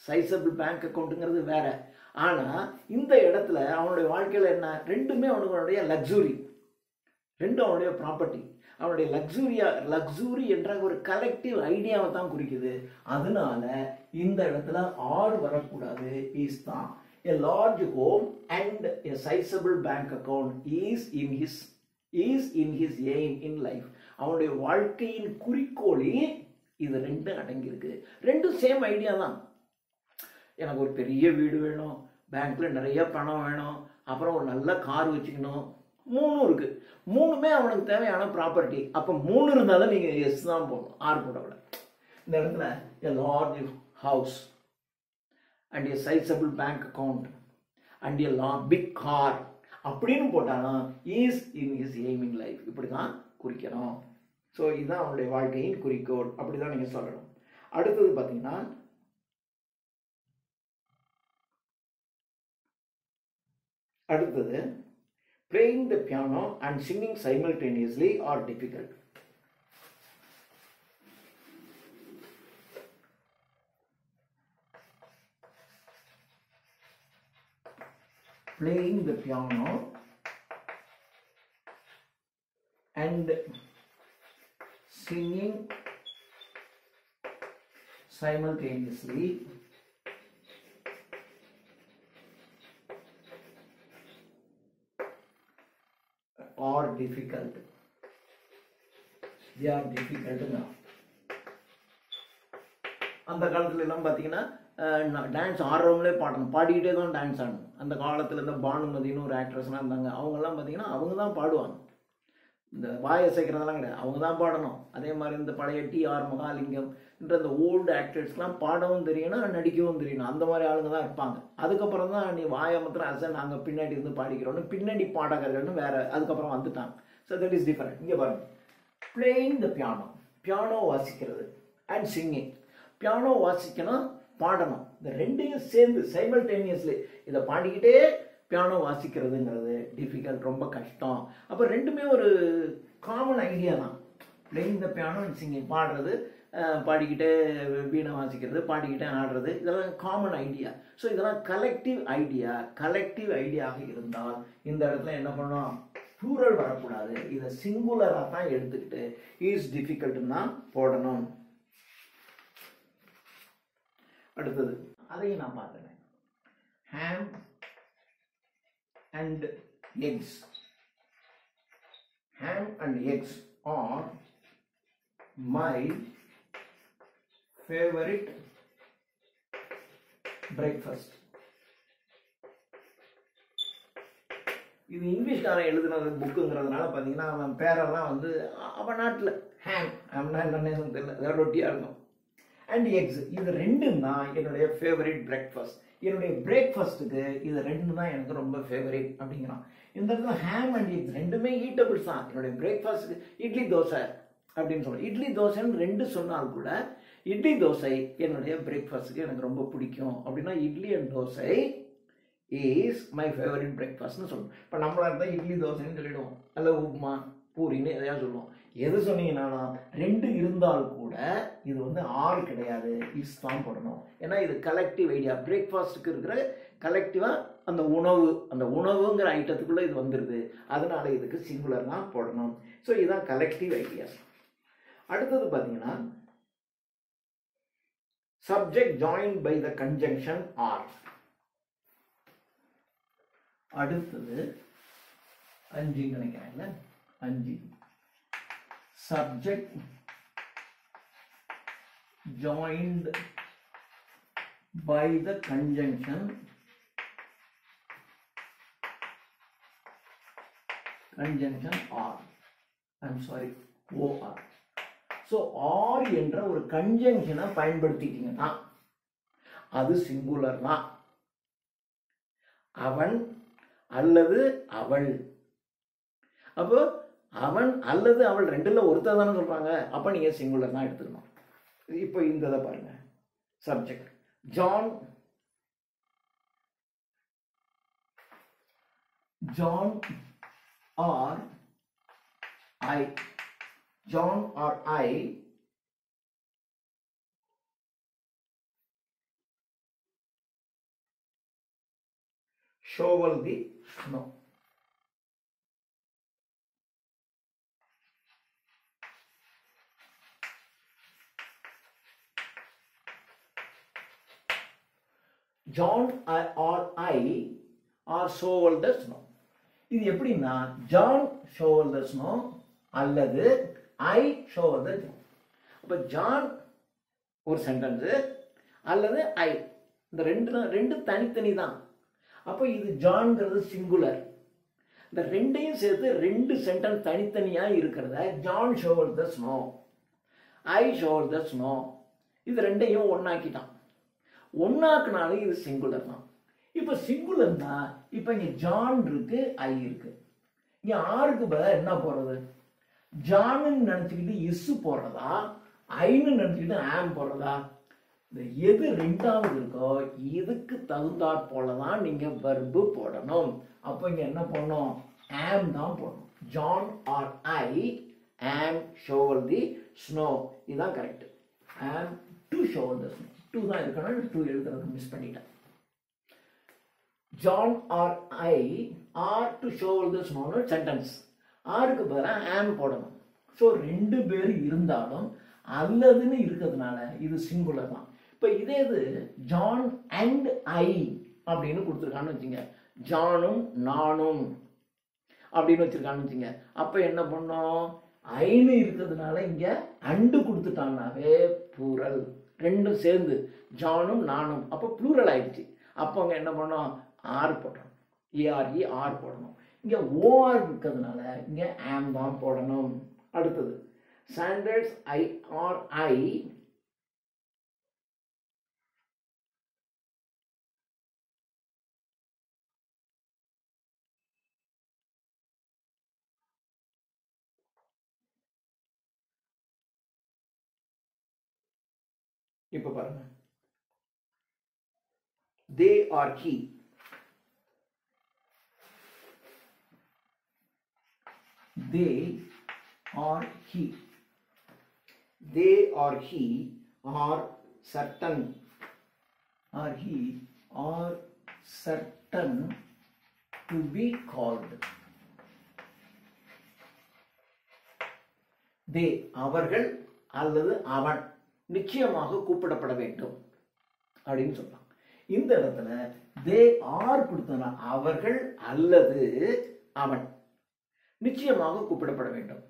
சைசபிள் பேங்க் அக்கௌண்ட்டுங்கிறது வேற. ஆனால் இந்த இடத்துல அவனுடைய வாழ்க்கையில் என்ன, ரெண்டுமே அவனுடைய லக்ஸுரி, ரெண்டும் அவனுடைய ப்ராப்பர்ட்டி. அவனுடைய லக்ஸுரி என்ற ஒரு கலெக்டிவ் ஐடியாவை தான் குறிக்குது. அதனால இந்த இடத்துல ஆர் வரக்கூடாது, இஸ் தான். A large home and a sizable bank account is in his aim in life. அவனுடைய வாழ்க்கையின் குறிக்கோளில் இது ரெண்டும் அடங்கியிருக்கு. ரெண்டும் சேம் ஐடியா தான். எனக்கு ஒரு பெரிய வீடு வேணும், பேங்க்ல நிறைய பணம் வேணும், அப்புறம் ஒரு நல்ல கார் வச்சுக்கணும், மூணும் இருக்கு. மூணுமே அவனுக்கு தேவையான ப்ராப்பர்ட்டி. அப்போ மூணு இருந்தாலும் நீங்க எஸ் தான் போடணும், ஆர் போடக்கூடாது. இந்த இடத்துல a large house and a sizable bank account and a big car அப்படின்னு போட்டாலும் is in his aim in life, இப்படி தான் குறிக்கணும். ஸோ இதுதான் அவனுடைய வாழ்க்கையின் குறிக்கோள், அப்படிதான் நீங்க சொல்லணும். அடுத்தது பார்த்தீங்கன்னா அடுத்தது playing the piano and singing simultaneously are difficult. Playing the piano and singing simultaneously are difficult. They are difficult now. அந்த காலத்துல எல்லாம் பார்த்தீங்கன்னா டான்ஸ் ஆடுறவங்களே பாடணும், பாடிக்கிட்டே தான் டான்ஸ் ஆடணும். அந்த காலத்தில் இந்த பானுமதினு ஒரு ஆக்ட்ரஸ்லாம் இருந்தாங்க, அவங்கெல்லாம் பார்த்தீங்கன்னா அவங்க தான் பாடுவாங்க, இந்த வாயை சேர்க்கிறதெல்லாம் கிடையாது, அவங்க தான் பாடணும். அதே மாதிரி இந்த பழைய டி.ஆர். மகாலிங்கம் என்ற இந்த ஓல்டு ஆக்டர்ஸ்லாம் பாடவும் தெரியணும், நடிக்கவும் தெரியணும், அந்த மாதிரி ஆளுங்க தான் இருப்பாங்க. அதுக்கப்புறம் தான் நீ வாயை மாத்திரம் அசை நாங்கள் பின்னாடி இருந்து பாடிக்கிறோன்னு பின்னாடி பாடகர்கள்னு வேற அதுக்கப்புறம் வந்துட்டாங்க. So that is different. இங்கே பாருங்க, பிளேயிங் த பியானோ, பியானோ வாசிக்கிறது, அண்ட் சிங்கிங், பியானோ வாசிக்கணும், பாடணும், இந்த ரெண்டையும் சேர்ந்து சைமல்டேனியஸ்லி இதை பாடிக்கிட்டே பியானோ வாசிக்கிறதுங்கிறது டிஃபிகல்ட், ரொம்ப கஷ்டம். அப்போ ரெண்டுமே ஒரு காமன் ஐடியா தான். Playing the piano and singing, பாடுறது, பாடிக்கிட்டே வீணை வாசிக்கிறது, பாடிக்கிட்டே ஆடுறது, இதெல்லாம் காமன் ஐடியா. ஸோ இதெல்லாம் கலெக்டிவ் ஐடியாவாக இருந்தால் இந்த இடத்துல என்ன பண்ணணும், ப்ளூரல் வரக்கூடாது, இதை சிங்குலராக தான் எடுத்துக்கிட்டு இஸ் டிஃபிகல்ட்னு தான் போடணும். அடுத்தது அதையும் நான் பார்த்துறேன். ham and eggs. Ham and eggs are my favorite breakfast. இது இங்கிலீஷ்காரன் எழுதுனது புக்குங்கிறதுனால பார்த்தீங்கன்னா அவன் பேரெல்லாம் வந்து அவன் நாட்டில் ஹேம் அவனா என்னன்னே தெரியல, அதாவது ரொட்டியாக இருக்கும். அண்ட் எக்ஸ், இது ரெண்டும் தான் என்னுடைய ஃபேவரட் பிரேக்ஃபாஸ்ட். என்னுடைய பிரேக்ஃபாஸ்ட்டுக்கு இது ரெண்டு தான் எனக்கு ரொம்ப ஃபேவரட் அப்படிங்கிறான். இந்த இடத்துல ஹேம் அண்ட் எக்ஸ் ரெண்டுமே ஈட்டபிள்ஸ் தான். என்னுடைய பிரேக்ஃபாஸ்ட்டுக்கு இட்லி தோசை அப்படின்னு சொல்லுவேன். இட்லி தோசைன்னு ரெண்டு சொன்னால் கூட இட்லி தோசை என்னுடைய பிரேக்ஃபாஸ்ட்டுக்கு எனக்கு ரொம்ப பிடிக்கும் அப்படின்னா idli and dosa is my favourite பிரேக்ஃபாஸ்ட்னு சொல்லணும். இப்போ நம்மளா இருந்தால் இட்லி தோசைன்னு சொல்லிடுவோம், அல்ல உப்புமா பூரின்னு எதையாவது சொல்லுவோம். எது சொன்னீங்கன்னா ரெண்டு இருந்தால் கூட இது வந்து ஆறு கிடையாது, இஸ் தான் போடணும். ஏன்னா இது கலெக்டிவ் ஐடியா. பிரேக்ஃபாஸ்ட்டுக்கு இருக்கிற கலெக்டிவாக அந்த உணவுங்கிற ஐட்டத்துக்குள்ளே இது வந்துடுது, அதனால இதுக்கு சிங்குலர் தான் போடணும். ஸோ இதுதான் கலெக்டிவ் ஐடியாஸ். அடுத்தது பார்த்தீங்கன்னா subject joined by the conjunction or. அடுத்தது 5 நினைக்கிறேன்ல, 5 subject joined by the conjunction or, I'm sorry, or. So or என்ற ஒரு கன்ஜங்ஷனை பயன்படுத்திட்டீங்கன்னா அது சிங்குலர் தான். அவன் அல்லது அவள், அப்போ அவன் அல்லது அவள் ரெண்டுல ஒருத்தர் தானே சொல்றாங்க, அப்ப நீங்க சிங்குலர் தான் எடுத்துக்கணும். இப்போ இந்த இதை பாருங்க, subject John or I. John or I shovel the snow. John or I or shovel the snow. இது எப்படின்னா John shovel the snow அல்லது I shovel the snow. அப்ப John ஒரு சென்டென்ஸ் அல்லது I, இந்த ரெண்டு தனித்தனி தான். அப்ப இது ஜான்ங்கிறது சிங்குலர். இந்த ரெண்டையும் சேர்த்து ரெண்டு சென்டென்ஸ் தனித்தனியா இருக்கிறத John shovel the snow, I shovel the snow, இது ரெண்டையும் ஒன்னாக்கிட்டான். ஒன்னாக்குனாலும் இது சிங்குலர் தான். இப்ப சிங்குலர்னா இப்ப இங்க ஜான் இருக்கு, ஐ இருக்கு. இங்க ஆருக்கு பதிலா என்ன போடுறது? ஜான்னு நினைச்சுக்கிட்டு இஸ் போடுறதா, ஐன்னு நினைச்சுக்கிட்டு ஆம் போடுறதா? இந்த எது ரெண்டாவது இருக்கோ இதுக்கு தகுந்தாற் போலதான் நீங்க வெர்பு போடணும். அப்ப இங்க என்ன பண்ணணும்? ஆம் தான் போடணும். ஜான் ஆர் ஐ ஆம் shovel the snow, இதுதான் correct. Am to shovel the snow, to தான் இருக்கணும், டூ எழுதுறதுக்கு மிஸ் பண்ணிட்டேன். John or I are to shovel the snow sentence. ஆருக்கு பதிலாக ஆம் போடணும். ஸோ ரெண்டு பேர் இருந்தாலும் அல்லதுன்னு இருக்கிறதுனால இது சிங்குலர் தான். இப்போ இதே இது ஜான் அண்ட் ஐ அப்படின்னு கொடுத்துருக்கான்னு வச்சுங்க, ஜானும் நானும் அப்படின்னு வச்சிருக்கான்னு வச்சுங்க, அப்போ என்ன பண்ணோம்? ஐன்னு இருக்கிறதுனால இங்க அண்டு கொடுத்துட்டாங்கனாவே ப்ளூரல், ரெண்டும் சேர்ந்து ஜானும் நானும், அப்போ ப்ளூரல் ஆயிடுச்சு. அப்போ அங்கே என்ன பண்ணோம்? ஆர் போடணும், ஏஆர்இ ஆர் போடணும். இங்க ஓஆர் இருக்கிறதுனால இங்க ஆம் தான் போடணும். அடுத்தது சாண்டர்ஸ் ஐ ஆர் ஐ இப்ப பாருங்க, they or he, they or he, they or he are certain, or he are certain to be called. they அவர்கள் அல்லது அவன் நிச்சயமாக கூப்பிடப்பட வேண்டும் அப்படின்னு சொல்லலாம். இந்த இடத்துல they are கொடுத்தனா அவர்கள் அல்லது அவன் நிச்சயமாக கூப்பிடப்பட வேண்டும்.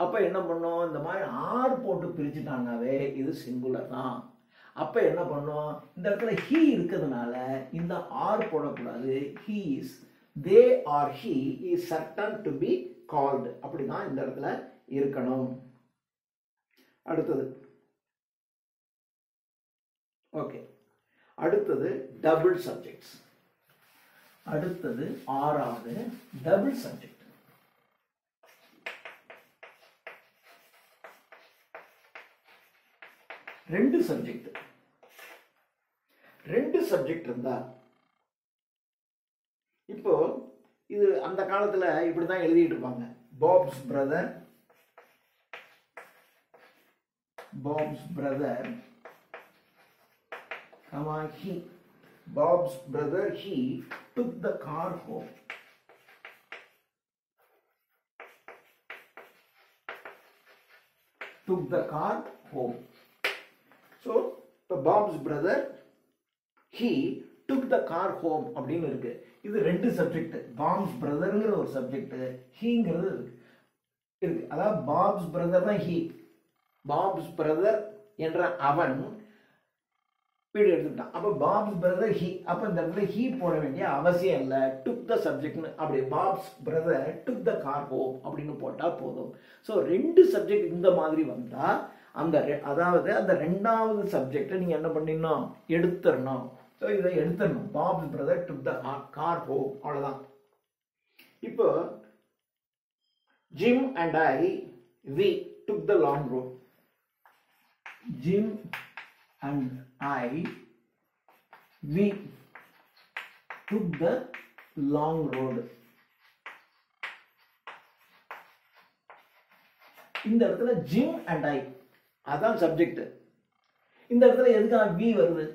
அப்ப என்ன பண்ணோம்? இந்த மாதிரி ஆர் போட்டு பிரிச்சுட்டாங்கவே இது சிங்குலர் தான். அப்ப என்ன பண்ணோம்? இந்த இடத்துல he இருக்கிறதுனால இந்த ஆர் போடக்கூடாது. he is, they or he is certain to be called, அப்படிதான் இந்த இடத்துல இருக்கணும். அடுத்தது ஓகே, அடுத்தது டபுள் சப்ஜெக்ட்ஸ். அடுத்தது ஆறாவது டபுள் சப்ஜெக்ட். ரெண்டு சப்ஜெக்ட் இருந்தா, இப்போ இது அந்த காலத்துல இப்படிதான் எழுதிட்டு இருப்பாங்க. பாப்ஸ் brother, he, Bob's brother he took the car home. Took the car home. So Bob's brother he took the car home அப்படின்னு இருக்கு. இது ரெண்டு சப்ஜெக்ட். பாப்ஸ் பிரதர்ங்கிற ஒரு சப்ஜெக்ட், ஹீங்கிறது இருக்கு. அதாவது பாப்ஸ் பிரதர் தான் ஹீ. பாப்ஸ் பிரதர் என்ற அவன் வீடு எடுத்துக்கிட்டான். அப்ப பாப்ஸ் பிரதர் ஹீ, அப்ப இந்த இடத்துல ஹீ போட வேண்டிய அவசியம் இல்லை. டுக் த சப்ஜெக்ட்னு அப்படி Pop's brother took the car home அப்படின்னு போட்டா போதும். ஸோ ரெண்டு சப்ஜெக்ட் இந்த மாதிரி வந்தா அந்த அதாவது அந்த ரெண்டாவது சப்ஜெக்டை நீங்க என்ன பண்ணிடணும்? எடுத்துடணும். ஸோ இதை எடுத்துடணும். Pop's brother took the car home, அவ்வளவுதான். இப்போ Jim and I we took the long road. Jim and I we took the long road. இந்த இடத்துல Jim and I அதான் சப்ஜெக்ட். இந்த இடத்துல எதுக்காக we வருது?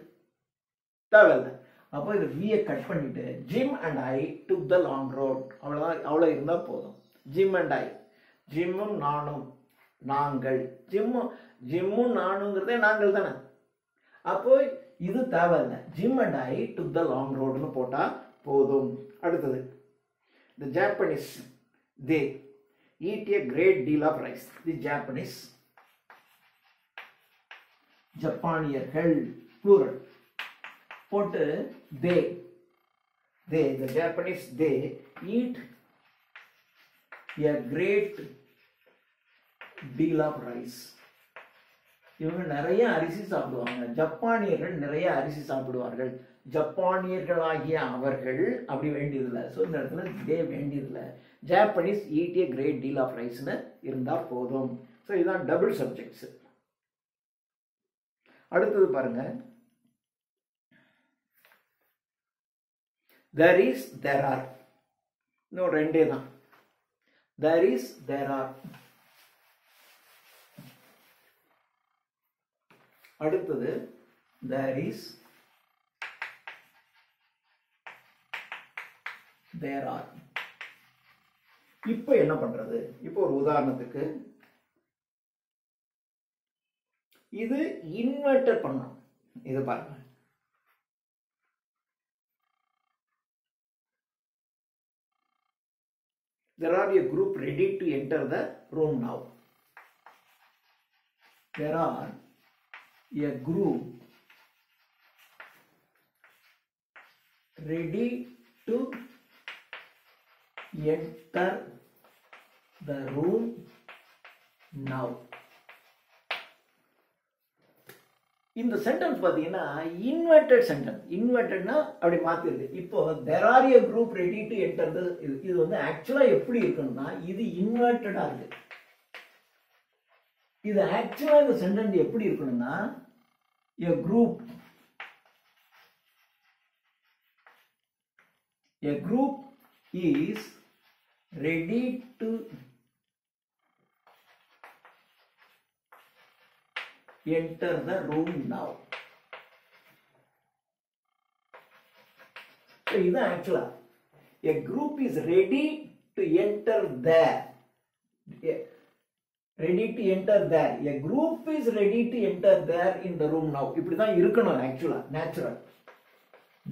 தேவையில்லை. அப்போ இது v கட் பண்ணிட்டு Jim and I took the long road. அவ்வளவுதான், அவ்வளோ இருந்தா போதும். Jim and I, ஜிம்மும் நானும், நாங்கள், ஜிம்மும் நானுங்கிறதே நாங்கள் தானே. அப்போ இது தேவையில்லை. Jim and I took the long roadனு போட்டா போதும். அடுத்தது the Japanese, they eat a great deal of rice. The Japanese, ஜப்பானியர்கள் plural போட்டு they, the Japanese, they eat a great deal of rice. இவங்க நிறைய அரிசி சாப்பிடுவாங்க. ஜப்பானியர்கள் நிறைய அரிசி சாப்பிடுவார்கள். ஜப்பானியர்களாகிய அவர்கள் அப்படி வேண்டியதில்லை. ஸோ இந்த இடத்துல தே வேண்டியதில்லை. Japanese eat a great deal of ரைஸ்னு இருந்தால் போதும். ஸோ இதுதான் டபுள் சப்ஜெக்ட்ஸ். அடுத்தது பாருங்க, there is, there are. இன்னும் ரெண்டே தான். there is, there are. அடுத்தது there is, there are. இப்போ என்ன பண்றது? இப்போ ஒரு உதாரணத்துக்கு இது இன்வெர்டட் பண்ணணும். இது பாருங்க, there are a group ready to enter the room now. There are a group ready to enter the room now. இந்த சென்டென்ஸ் பார்த்தீங்கன்னா இன்வெர்டட் சென்டென்ஸ். இன்வெர்டட்னா அப்படி மாத்திருக்கு. இப்போ there are a group ready to enter the, இது வந்து ஆக்சுவலா எப்படி இருக்குன்னா இது இன்வெர்டடா இருக்கு. இது ஆக்சுவலா இந்த சென்டென்ஸ் எப்படி இருக்கணும்னா a group is ready to enter the room now. So இது ஆக்சுவலா a group is ready to enter there. Ready to enter there. A group is ready to enter there in the room now. இப்படி தான் இருக்கணும் ஆக்சுவலா.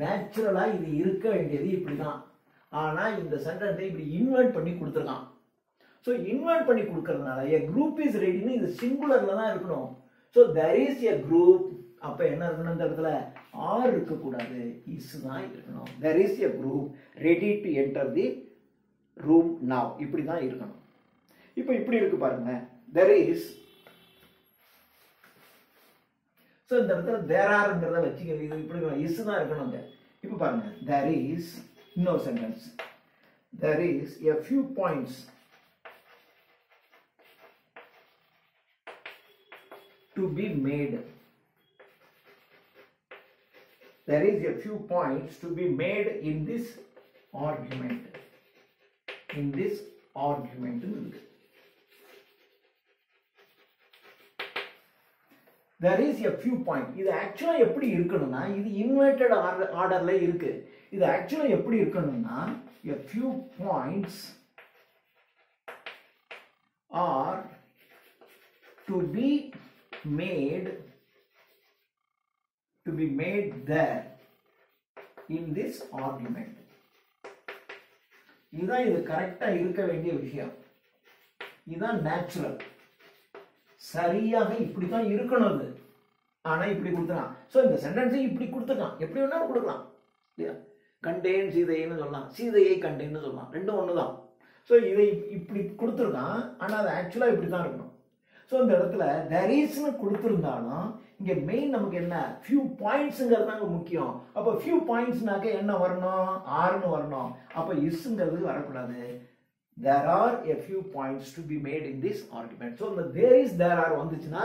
நேச்சுரலா இது இருக்க வேண்டியது இப்படிதான். ஆனா இந்த சென்டென்ஸை இப்படி இன்வெர்ட் பண்ணி கொடுத்துருக்கான். ஸோ இன்வெர்ட் பண்ணி கொடுக்கறதுனால a group is ready இது சிங்குலர்ல தான் இருக்கணும். So there is a group, அப்ப என்ன இருக்கணும் இந்த இடத்துல ஆர் இருக்கக்கூடாது, இஸ் தான் இருக்கணும். there is a group ready to enter the room now. இப்படி தான் இருக்கணும். இப்போ இப்படி இருக்கு பாருங்க, there is. ஸோ இந்த இடத்துல there areங்கிறத வச்சுக்க, இது இப்படி இஸ் தான் இருக்கணுங்க. இப்போ பாருங்க, there is, இன்னொரு sentence, there is a few points to be made. There is a few points to be made in this argument. In this argument. There is a few points. இது ஆக்சுவலா எப்படி இருக்கணும்னா இது இன்வெர்டட் ஆர்டர்ல இருக்கு. இது ஆக்சுவலா எப்படி இருக்கணும்னா a few points are to be made there in this argument. இதுதான் இது கரெக்டா இருக்க வேண்டிய விஷயம். இதுதான் நேச்சுரல். சரியாக இப்படித்தான் இருக்கணும். அது ஆனா இப்படி கொடுத்துறான். ஸோ இந்த சென்டென்ஸை இப்படி கொடுத்துருக்கான். எப்படி வேணாலும் கொடுக்கலாம் இல்லையா? கண்டேன் சீதைன்னு சொல்லலாம், சீதையை கண்டேன்னு சொல்லலாம், ரெண்டும் ஒண்ணுதான். ஸோ இதை இப்படி கொடுத்துருக்கான். ஆனா அது ஆக்சுவலா இப்படி தான் இருக்கணும். ஸோ இந்த இடத்துல there isன்னு கொடுத்துருந்தாலும் இங்க மெயின் நமக்கு என்ன few pointsங்கிறது தாங்க முக்கியம். அப்போ few pointsனாக்க என்ன வரணும், ஆறுன்னு வரணும். அப்போ isங்கிறது வரக்கூடாது. There are a few points to be made in this argument. So இந்த there is, there are வந்துச்சுன்னா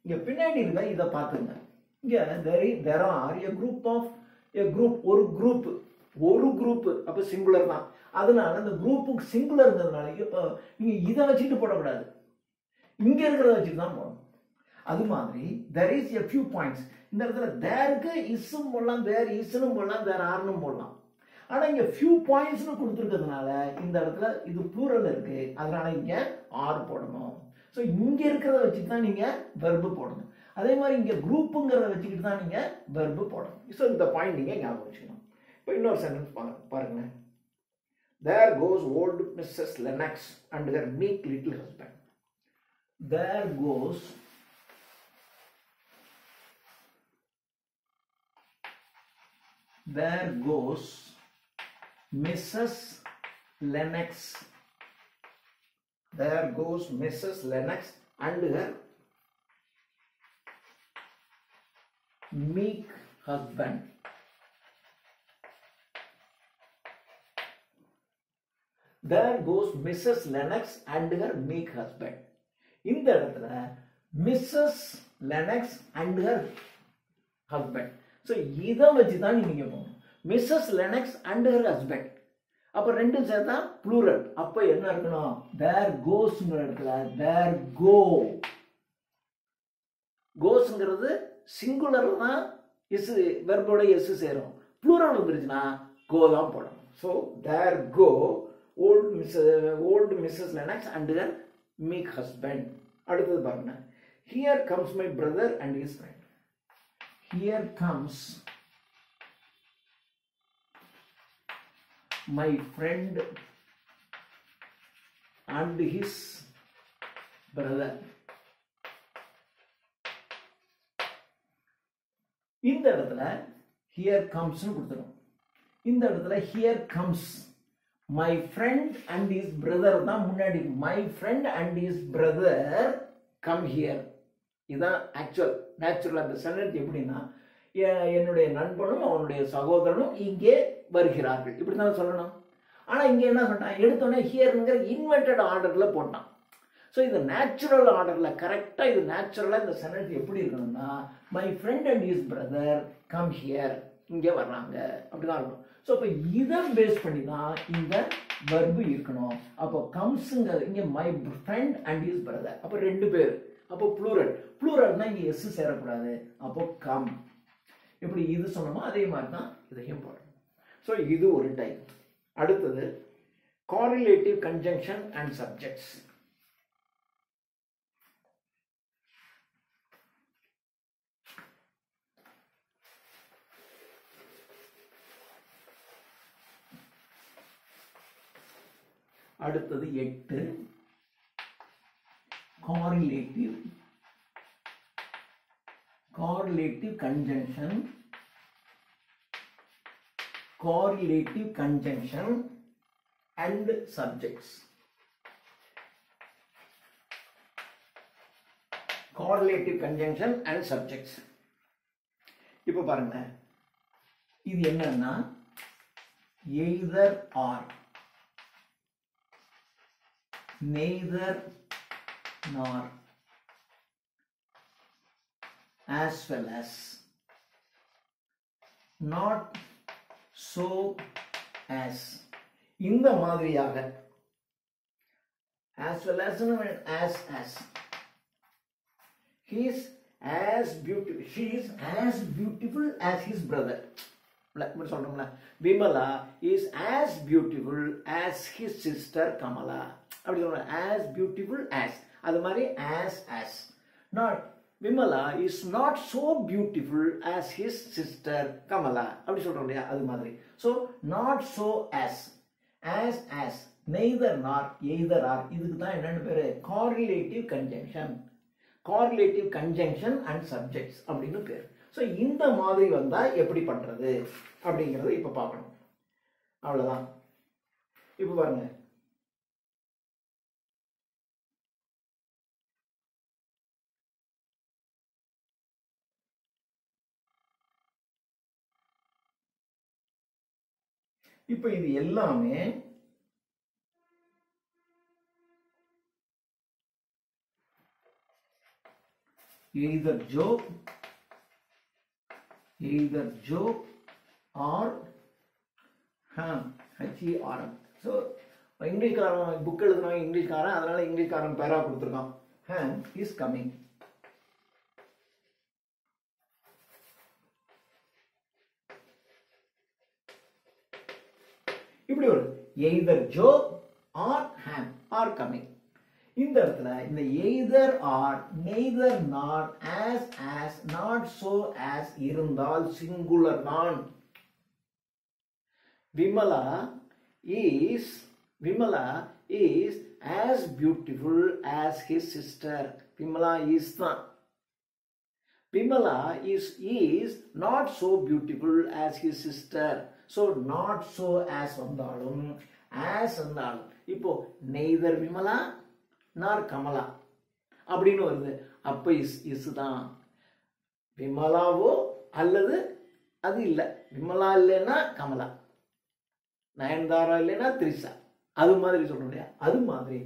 இங்க பின்னாடி இருக்க இதை பார்த்துங்க. இங்க there are a group of a group ஒரு குரூப் அப்ப சிங்குலர் தான். அதனால அந்த குரூப்புக்கு சிங்குலர்ங்கிறதுனால நீங்க இதை வச்சுட்டு போடக்கூடாது, இங்க இருக்கிறத வச்சுட்டு தான் போடணும். அது மாதிரி there is a few points. இந்த இடத்துல தேருக்கு இஸ்ஸும் போடலாம், தேர் இஸ்னும் போடலாம், தேர் ஆர்னும் போடலாம். ஆனா இங்க few pointsனு கொடுத்துருக்கிறதுனால இந்த இடத்துல இது ப்ளூரல் இருக்கு, அதனால இங்க ஆர் போடணும். ஸோ இங்க இருக்கிறத வச்சுட்டு தான் நீங்க வெர்பு போடணும். அதே மாதிரி இங்க குரூப்புங்கிறத வச்சுக்கிட்டு தான் நீங்க வெர்பு போடணும். ஸோ இந்த பாயிண்ட் நீங்க ஞாபகம் வச்சுக்கணும். இப்போ இன்னொரு சென்டென்ஸ் பாருங்க. There goes old Mrs. Lennox and her meek little husband. There goes Mrs. Lennox. There goes Mrs. Lennox and her meek husband. There goes Mrs. Lennox and her meek husband. இந்த இடத்துல Mrs. Lennox and her husband. So இதை வச்சு தான் நீங்க போகணும். Mrs. Lennox and her husband. அப்ப ரெண்டும் சேர்த்தா ப்ளூரல். அப்ப என்ன இருக்கணும்? There goesங்கிற இடத்துல there go. goesங்கிறது சிங்குலர் தான் இஸ் வெர்போட எஸ் சேரும். ப்ளூரல் வந்துருச்சுன்னா go தான் போடணும். So there go old Mrs. Lennox and her meek husband. அடுத்தது பாருங்க. Here comes my brother and his friend. Here comes my friend and his brother. இந்த இடத்துல here comes னு கொடுத்துரும். இந்த இடத்துல here comes my friend and his brother தான் முன்னாடி. my friend and his brother come here. இதான் ஆக்சுவல் நேச்சுரல். அந்த சென்டென்ஸ் எப்படின்னா என்னுடைய நண்பனும் அவனுடைய சகோதரனும் இங்கே வருகிறார்கள், இப்படி தான் சொல்லணும். ஆனா இங்க என்ன சொன்னான்? எடுத்தோடனே ஹியர்ங்கிற இன்வெர்டட் ஆர்டர்ல போட்டான். ஸோ இது நேச்சுரல் ஆர்டர்ல கரெக்டா இது நேச்சுரலா இந்த சென்டென்ஸ் எப்படி இருக்கணும்னா my friend and his brother come here, இங்க வர்றாங்க, அப்படிதான் இருக்கணும். ஸோ இப்போ இதை பேஸ் பண்ணி தான் இந்த வெர்பு இருக்கணும். அப்போ கம்ஸுங்க இங்க my friend and his brother, அப்போ ரெண்டு பேர், அப்போ ப்ளூரல். ப்ளூரல்னா இங்க எஸ் சேரக்கூடாது, அப்போ கம். எப்படி இது சொன்னோமோ அதே மாதிரி தான் இதையும் போடணும். ஸோ இது ஒரு டைப். அடுத்தது correlative conjunction and subjects. அடுத்தது 8 correlative conjunction and subjects. Correlative conjunction and subjects. இப்போ பாருங்க, இது என்னன்னா either or, neither nor, as well as, not so as. இந்த மாதிரியாக as well as he is as beautiful, she is as beautiful as his brother. சொல்றோம்ல, Vimala is as beautiful as his sister Kamala, அப்படி சொல்றோம். as beautiful as, அது மாதிரி as not Vimala is not so beautiful as his sister Kamala, அப்படி சொல்றோம் இல்லையா, அது மாதிரி. so not so as neither nor, either or, இதுக்கு தான் என்னன்னு பேரு correlative conjunction and subjects அப்படின்னு பேரு. ஸோ இந்த மாதிரி வந்தா எப்படி பண்றது அப்படிங்கறத இப்ப பார்க்கணும். அவ்வளவுதான். இப்ப பாருங்க, இப்ப இது எல்லாமே either Joe or Hem, HERM. So இங்கிலீஷ்காரன் புக் எழுதுனவன் இங்கிலீஷ்காரன், அதனால இங்கிலீஷ்காரன் பேரா கொடுத்துருக்கான். Hem is coming. இப்படி ஒரு either Joe or Hem are coming. இந்த இடத்துல இந்த either or neither nor as not so as இருந்தால் சிங்குலர் தான். Vimala is as beautiful as his sister. Vimala is தான். Vimala is not so beautiful as his sister. So not so as வந்தாலும் as வந்தாலும் இப்போ neither Vimala நார் கமலா அப்படின்னு வருது. அப்ப இஸ் தான். விமலாவோ அல்லது அது இல்லை, விமலா இல்லைன்னா கமலா, நயன்தாரா இல்லைன்னா திரிஷா, அது மாதிரி சொல்றோம் இல்லையா? அது மாதிரி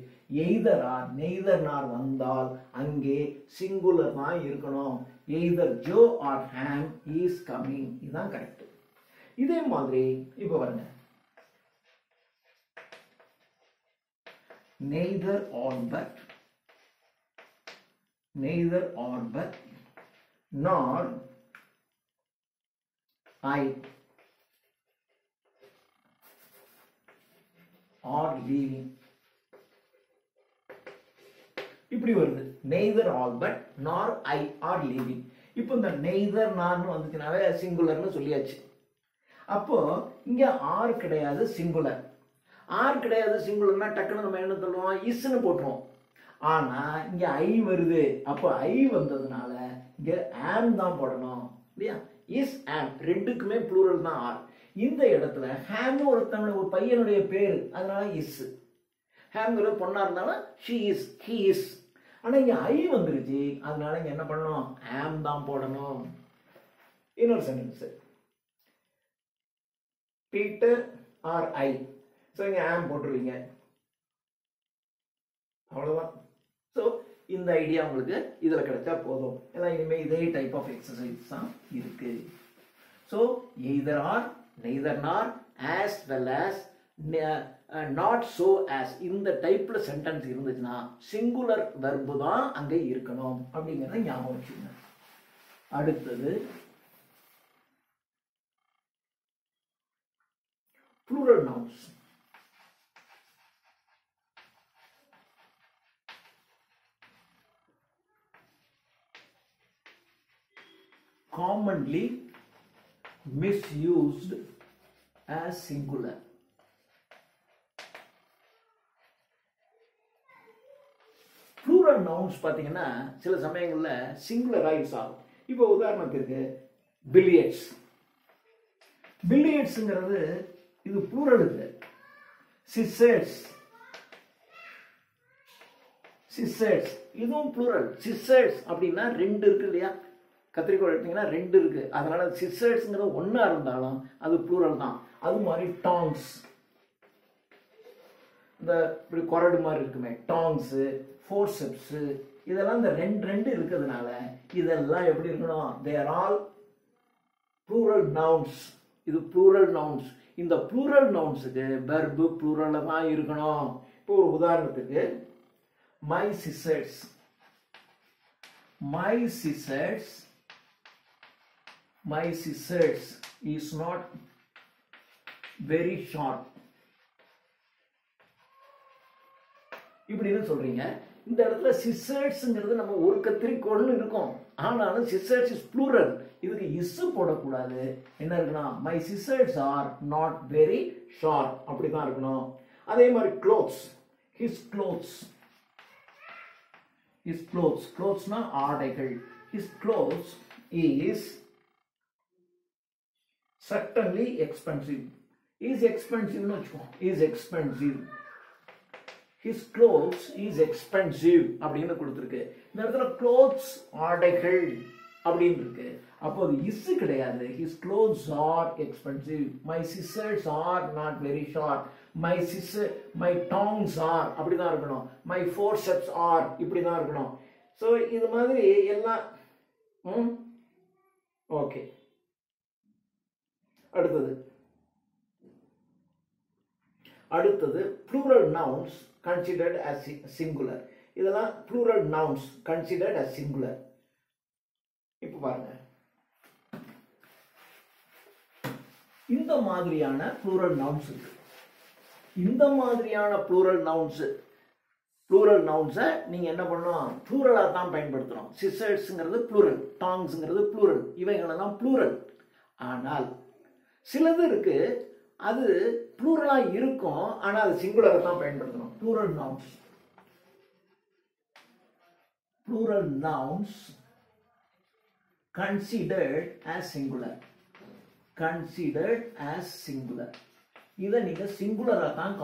எய்தர் ஆர் நெய்தர் நார் வந்தால் அங்கே சிங்குலர் தான் இருக்கணும். Either Joe or Hem is coming. இதுதான் கரெக்ட். இதே மாதிரி இப்ப பாருங்க, neither or but nor I or leaving. இப்படி வருது. neither or but nor I or leaving. இப்போ இந்த neither nor வந்துச்சுனாவே சிங்குலர்னு சொல்லியாச்சு. அப்போ இங்க ஆர் கிடையாது, சிங்குலர். ஆர் கிடையாது, சிங்குலர்னா டக்குன்னு நம்ம என்ன சொல்லுவோம், இஸ்ன்னு போட்டுருவோம். ஆனா இங்க ஐ வருது. அப்போ ஐ வந்ததுனால இங்க ஆம் தான் போடணும் இல்லையா? இஸ் ஆம் ரெண்டுக்குமே ப்ளூரல் தான் ஆர். இந்த இடத்துல ஹேம் ஒரு பையனுடைய பேரு, அதனால இஸ். ஹேம்ங்கிறது பொண்ணா இருந்தாலும் ஷி இஸ், ஹி இஸ். ஆனா இங்க ஐ வந்துருச்சு, அதனால இங்க என்ன பண்ணணும், ஆம் தான் போடணும். இன்னொரு சென்டென்ஸ், பீட்டர் ஆர் ஐ. ஸோ இங்கே ஆம் போட்டுருவீங்க, அவ்வளோதான். ஸோ இந்த ஐடியா உங்களுக்கு இதில் கிடைச்சா போதும். ஏன்னா இனிமேல் இதே டைப் ஆஃப் எக்ஸசைஸ் தான் இருக்கு. ஸோ எய்தர் ஆர் நெய்தர் நார் as well as not so as இந்த டைப்ல சென்டென்ஸ் இருந்துச்சுன்னா சிங்குலர் வெர்பு தான் அங்கே இருக்கணும் அப்படிங்கிறத ஞாபகம் வச்சுக்கோங்க. அடுத்தது plural nouns. Commonly misused as singular. Plural nouns பாத்தீங்கன்னா சில சமயங்கள்ல சிங்குலரா யூஸ் ஆகும். இப்போ உதாரணத்துக்கு பில்லியர்ட்ஸ். பில்லியர்ட்ஸ்ங்கிறது இது ப்ளூரல் இது. சிசர்ஸ், சிசர்ஸ் இதுவும் ப்ளூரல். சிசர்ஸ் அப்படின்னா ரெண்டு இருக்கு இல்லையா? கத்திரிக்கோள் எடுத்தீங்கன்னா ரெண்டு இருக்கு, அதனால சிசர்ஸ்ங்கிறது ஒன்னா இருந்தாலும் அது ப்ளூரல் தான். அது மாதிரி டாங்ஸ், இந்த இப்படி கொரடு மாதிரி இருக்குமே டாங்ஸ், ஃபோர்செப்ஸ், இதெல்லாம் இந்த ரெண்டு இருக்கிறதுனால இதெல்லாம் எப்படி இருக்கணும், தேர் ஆல் ப்ளூரல் நவுன்ஸ். இது ப்ளூரல் நவுன்ஸ். இந்த ப்ளூரல் நவுன்ஸுக்கு வெர்பு ப்ளூரல்ல தான் இருக்கணும். இப்போ ஒரு உதாரணத்துக்கு my scissors, my scissors, my scissors is not very short இப்படின்னு சொல்றீங்க. இந்த இடத்துல சிசர்ஸ்ங்கிறது நம்ம ஒரு கத்திரிக்கோள்னு இருக்கும், ஆனாலும் சிசர்ஸ் இஸ் ப்ளூரல். இதுக்கு இஸ் போடக்கூடாது. என்ன இருக்கணும், my scissors are not very short அப்படிதான் இருக்கணும். அதே மாதிரி clothes, his clothes, his clothes, க்ளோத்ஸ்னா ஆடைகள். His clothes is certainly expensive. is expensive னு வச்சுக்கோம், is expensive. his clothes is expensive அப்படின்னு கொடுத்திருக்கு. இந்த இடத்துல clothes ஆடைகள் அப்படின்னு இருக்கு. அப்போ அது is கிடையாது. his clothes are expensive. my scissors are not very sharp. my tongs are அப்படிதான் இருக்கணும். my forceps are இப்படிதான் இருக்கணும். ஸோ இது மாதிரி எல்லாம் ஓகே. அடுத்தது அடுத்தது plural nouns considered as singular. இதெல்லாம் plural nouns considered as singular. இப்போ பாருங்க, இந்த மாதிரியான plural nouns இருக்கு. இந்த மாதிரியான plural nouns நீங்க என்ன பண்ணணும், plural தான் பயன்படுத்தணும். scissors-ங்கிறது plural, tongs-ங்கிறது plural, இவைகளெல்லாம் plural. ஆனால் சிலது இருக்கு, அது plural-ஆ இருக்கும், ஆனா அது singular தான் பயன்படுத்தணும். plural nouns considered as singular. இதை நீங்க சிங்குலரா தான்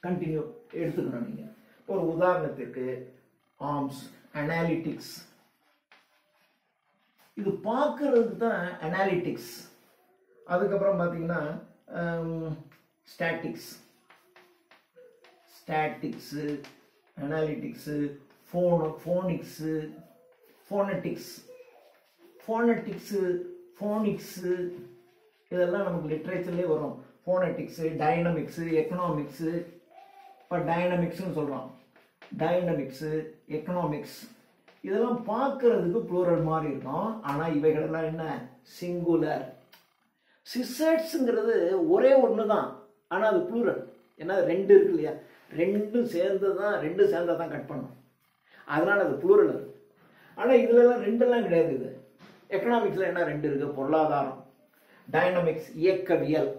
கண்டினியூ எடுத்துக்கணும். நீங்க ஒரு உதாரணத்திற்கு ஆர்ம்ஸ், அனாலிட்டிக்ஸ், இது பார்க்கறதுக்கு தான் அனாலிட்டிக்ஸ். அதுக்கப்புறம் பார்த்தீங்கன்னா ஸ்டாட்டிக்ஸ், அனாலிட்டிக்ஸு, ஃபோனிக்ஸு இதெல்லாம் நமக்கு லிட்ரேச்சர்லேயே வரும். ஃபோனட்டிக்ஸு, டைனமிக்ஸு, எக்கனாமிக்ஸு. இப்போ டைனமிக்ஸ்னு சொல்கிறோம், டைனமிக்ஸு, எக்கனாமிக்ஸ் இதெல்லாம் பார்க்கறதுக்கு ப்ளூரல் மாதிரி இருக்கும், ஆனால் இவைகளெல்லாம் என்ன, சிங்குலர். சிசர்ட்ஸுங்கிறது ஒரே ஒன்று தான், ஆனால் அது ப்ளூரல். ஏன்னா ரெண்டு இருக்கு இல்லையா, ரெண்டும் சேர்ந்தா தான் கட் பண்ணும், அதனால அது ப்ளூரல் இருக்கு. ஆனால் இதுலலாம் ரெண்டெல்லாம் கிடையாது. இது எக்கனாமிக்ஸில் என்ன ரெண்டு இருக்கு, பொருளாதாரம், டைனமிக்ஸ் இயக்கவியல்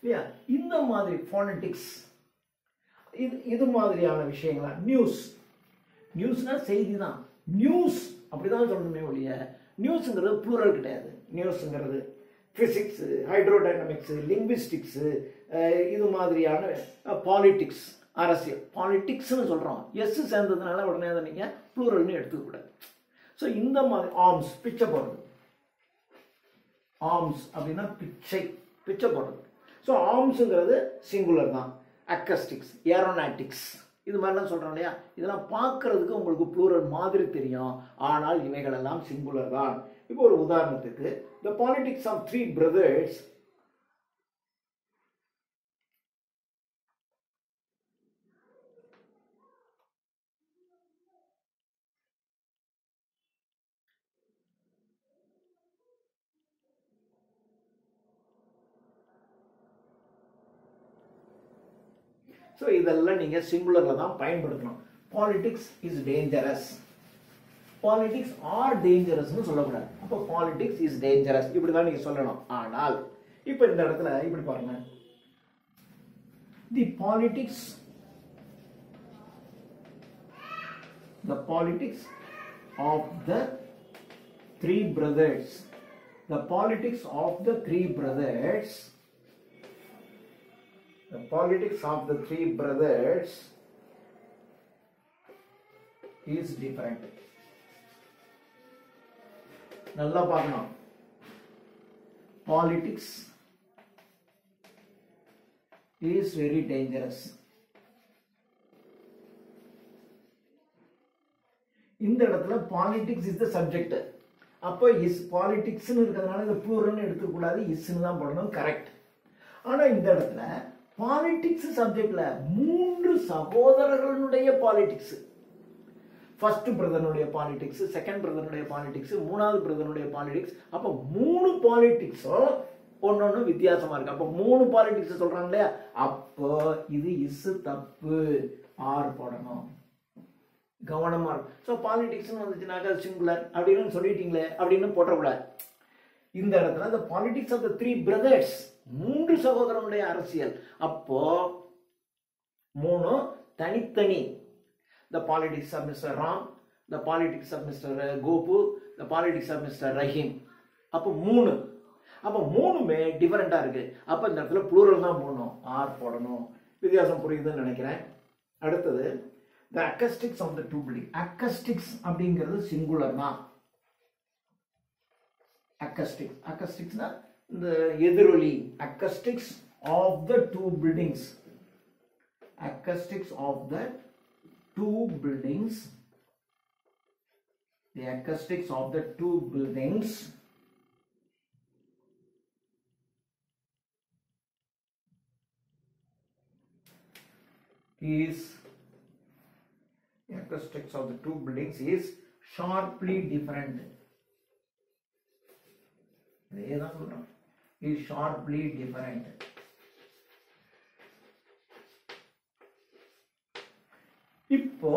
இல்லையா. இந்த மாதிரி ஃபோனட்டிக்ஸ் இது மாதிரியான விஷயங்களா. நியூஸ்னா செய்தி தான், நியூஸ் அப்படிதான் சொல்லணுமே ஒழிய நியூஸுங்கிறது ப்ளூரல் கிடையாது. நியூஸுங்கிறது பிசிக்ஸு, ஹைட்ரோடைனமிக்ஸு, லிங்குவிஸ்டிக்ஸு, இது மாதிரியான பாலிட்டிக்ஸ், அரசியல், பாலிட்டிக்ஸ்னு சொல்கிறோம். எஸ் சேர்ந்ததுனால உடனே அதை நீங்கள் ப்ளூரல்னு எடுத்துக்கூடாது. ஸோ இந்த மாதிரி ஆர்ம்ஸ், பிச்சை போடுறது, ஆர்ம்ஸ் அப்படின்னா பிச்சை போடுறது. ஸோ ஆர்ம்ஸுங்கிறது சிங்குலர் தான். அக்கஸ்டிக்ஸ், ஏரோநாட்டிக்ஸ் இது மாதிரிலாம் சொல்கிறோம் இல்லையா, இதெல்லாம் பார்க்கறதுக்கு உங்களுக்கு ப்ளூரல் மாதிரி தெரியும், ஆனால் இவைகளெல்லாம் சிங்குலர் தான். இப்போ ஒரு உதாரணத்துக்கு the politics of three brothers, so இதெல்லாம் நீங்கள் சிங்குலரில் தான் பயன்படுத்தணும். Politics is dangerous, politics are டேஞ்சரஸ்னு சொல்லக்கூடாது. அப்போ பாலிடிக்ஸ் இஸ் டேஞ்சரஸ் இப்படி தான் நீங்கள் சொல்லணும். ஆனால் இப்போ இந்த இடத்துல இப்படி பாருங்க, the politics of the three brothers, the politics of the three brothers is different. நல்லா பார்க்கணும், politics is very dangerous. இந்த இடத்துல politics is the subject. அப்போ இஸ் பாலிடிக்ஸ்னு இருக்கிறதுனால இந்த ப்ளூரல்னு எடுக்கக்கூடாது, இஸ்ன்னு தான் போடணும், கரெக்ட். ஆனால் இந்த இடத்துல பாலிடிக்ஸ் சப்ஜெக்ட்ல மூன்று சகோதரர்களுடைய பாலிடிக்ஸ், ஃபர்ஸ்ட் பிரதனுடைய பாலிடிக்ஸ், செகண்ட் பிரதனுடைய பாலிடிக்ஸ், மூணாவது பிரதனுடைய பாலிடிக்ஸ். அப்போ மூணு பாலிடிக்ஸும் ஒன்னொன்னு வித்தியாசமா இருக்கு. அப்போ மூணு பாலிடிக்ஸ் சொல்றாங்க இல்லையா, அப்போ இது இஸ் தப்பு, ஆர் போடணும், கவனமா இருக்கும். ஸோ பாலிடிக்ஸ்னு வந்துச்சுனாக்கா சிங்குலர் அப்படின்னு சொல்லிட்டீங்களே அப்படின்னு போட்டக்கூடாது. இந்த இடத்துல the politics of the three brothers, மூன்று சகோதரனுடைய அரசியல். அப்போ மூணு தனித்தனி, the politics of Mr. Ram, the politics of Mr. Gopu, the politics of Mr. Rahim. அப்போ மூணு, அப்போ மூணுமே டிஃபரெண்டா இருக்கு. அப்போ இந்த இடத்துல ப்ளூரல் தான் போடணும், ஆர் போடணும். வித்தியாசம் புரியுதுன்னு நினைக்கிறேன். அடுத்தது the acoustics of the two buildings. acoustics அப்படிங்கிறது சிங்குலர் தான். acousticsனா இந்த எதிரொலி. acoustics of the two buildings, acoustics of the two buildings, the acoustics of the two buildings is acoustics of the two buildings is sharply different. Is sharply different. இப்போ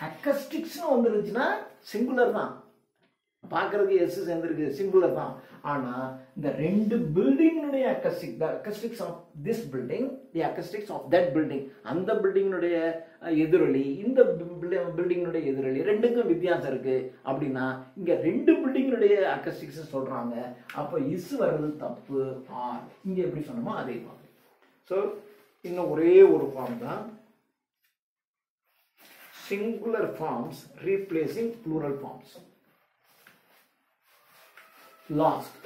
acoustics வந்துருச்சுன்னா singular தான், பார்க்கறதுக்கு S சேர்ந்துருக்கு, singular தான். ஆனா இந்த ரெண்டு பில்டிங்குடைய acoustics, the acoustics of this building, the acoustics of that building, அந்த பில்டிங்குடைய எதிரொலி இந்த பில்டிங்குடைய எதிரொலி ரெண்டுக்கும் வித்தியாசம் இருக்கு. அப்படின்னா இங்க ரெண்டு பில்டிங்குடைய acoustics சொல்றாங்க. அப்ப இஸ் வர்றது தப்பு. ஆர் இங்க எப்படி சொன்னோமோ அதே மாதிரி. ஸோ இன்னும் ஒரே ஒரு ஃபார்ம் தான், singular forms replacing plural forms. Last,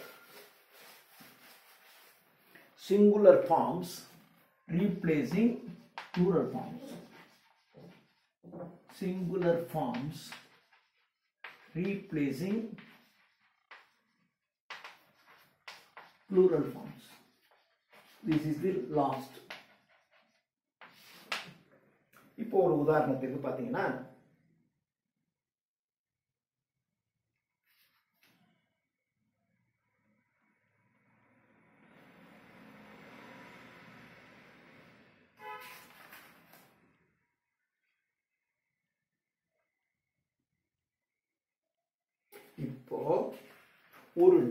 singular forms replacing plural forms. Singular forms replacing plural forms. This is the last. இப்போ ஒரு உதாரணத்துக்கு பார்த்தீங்கன்னா, இப்போ ஒரு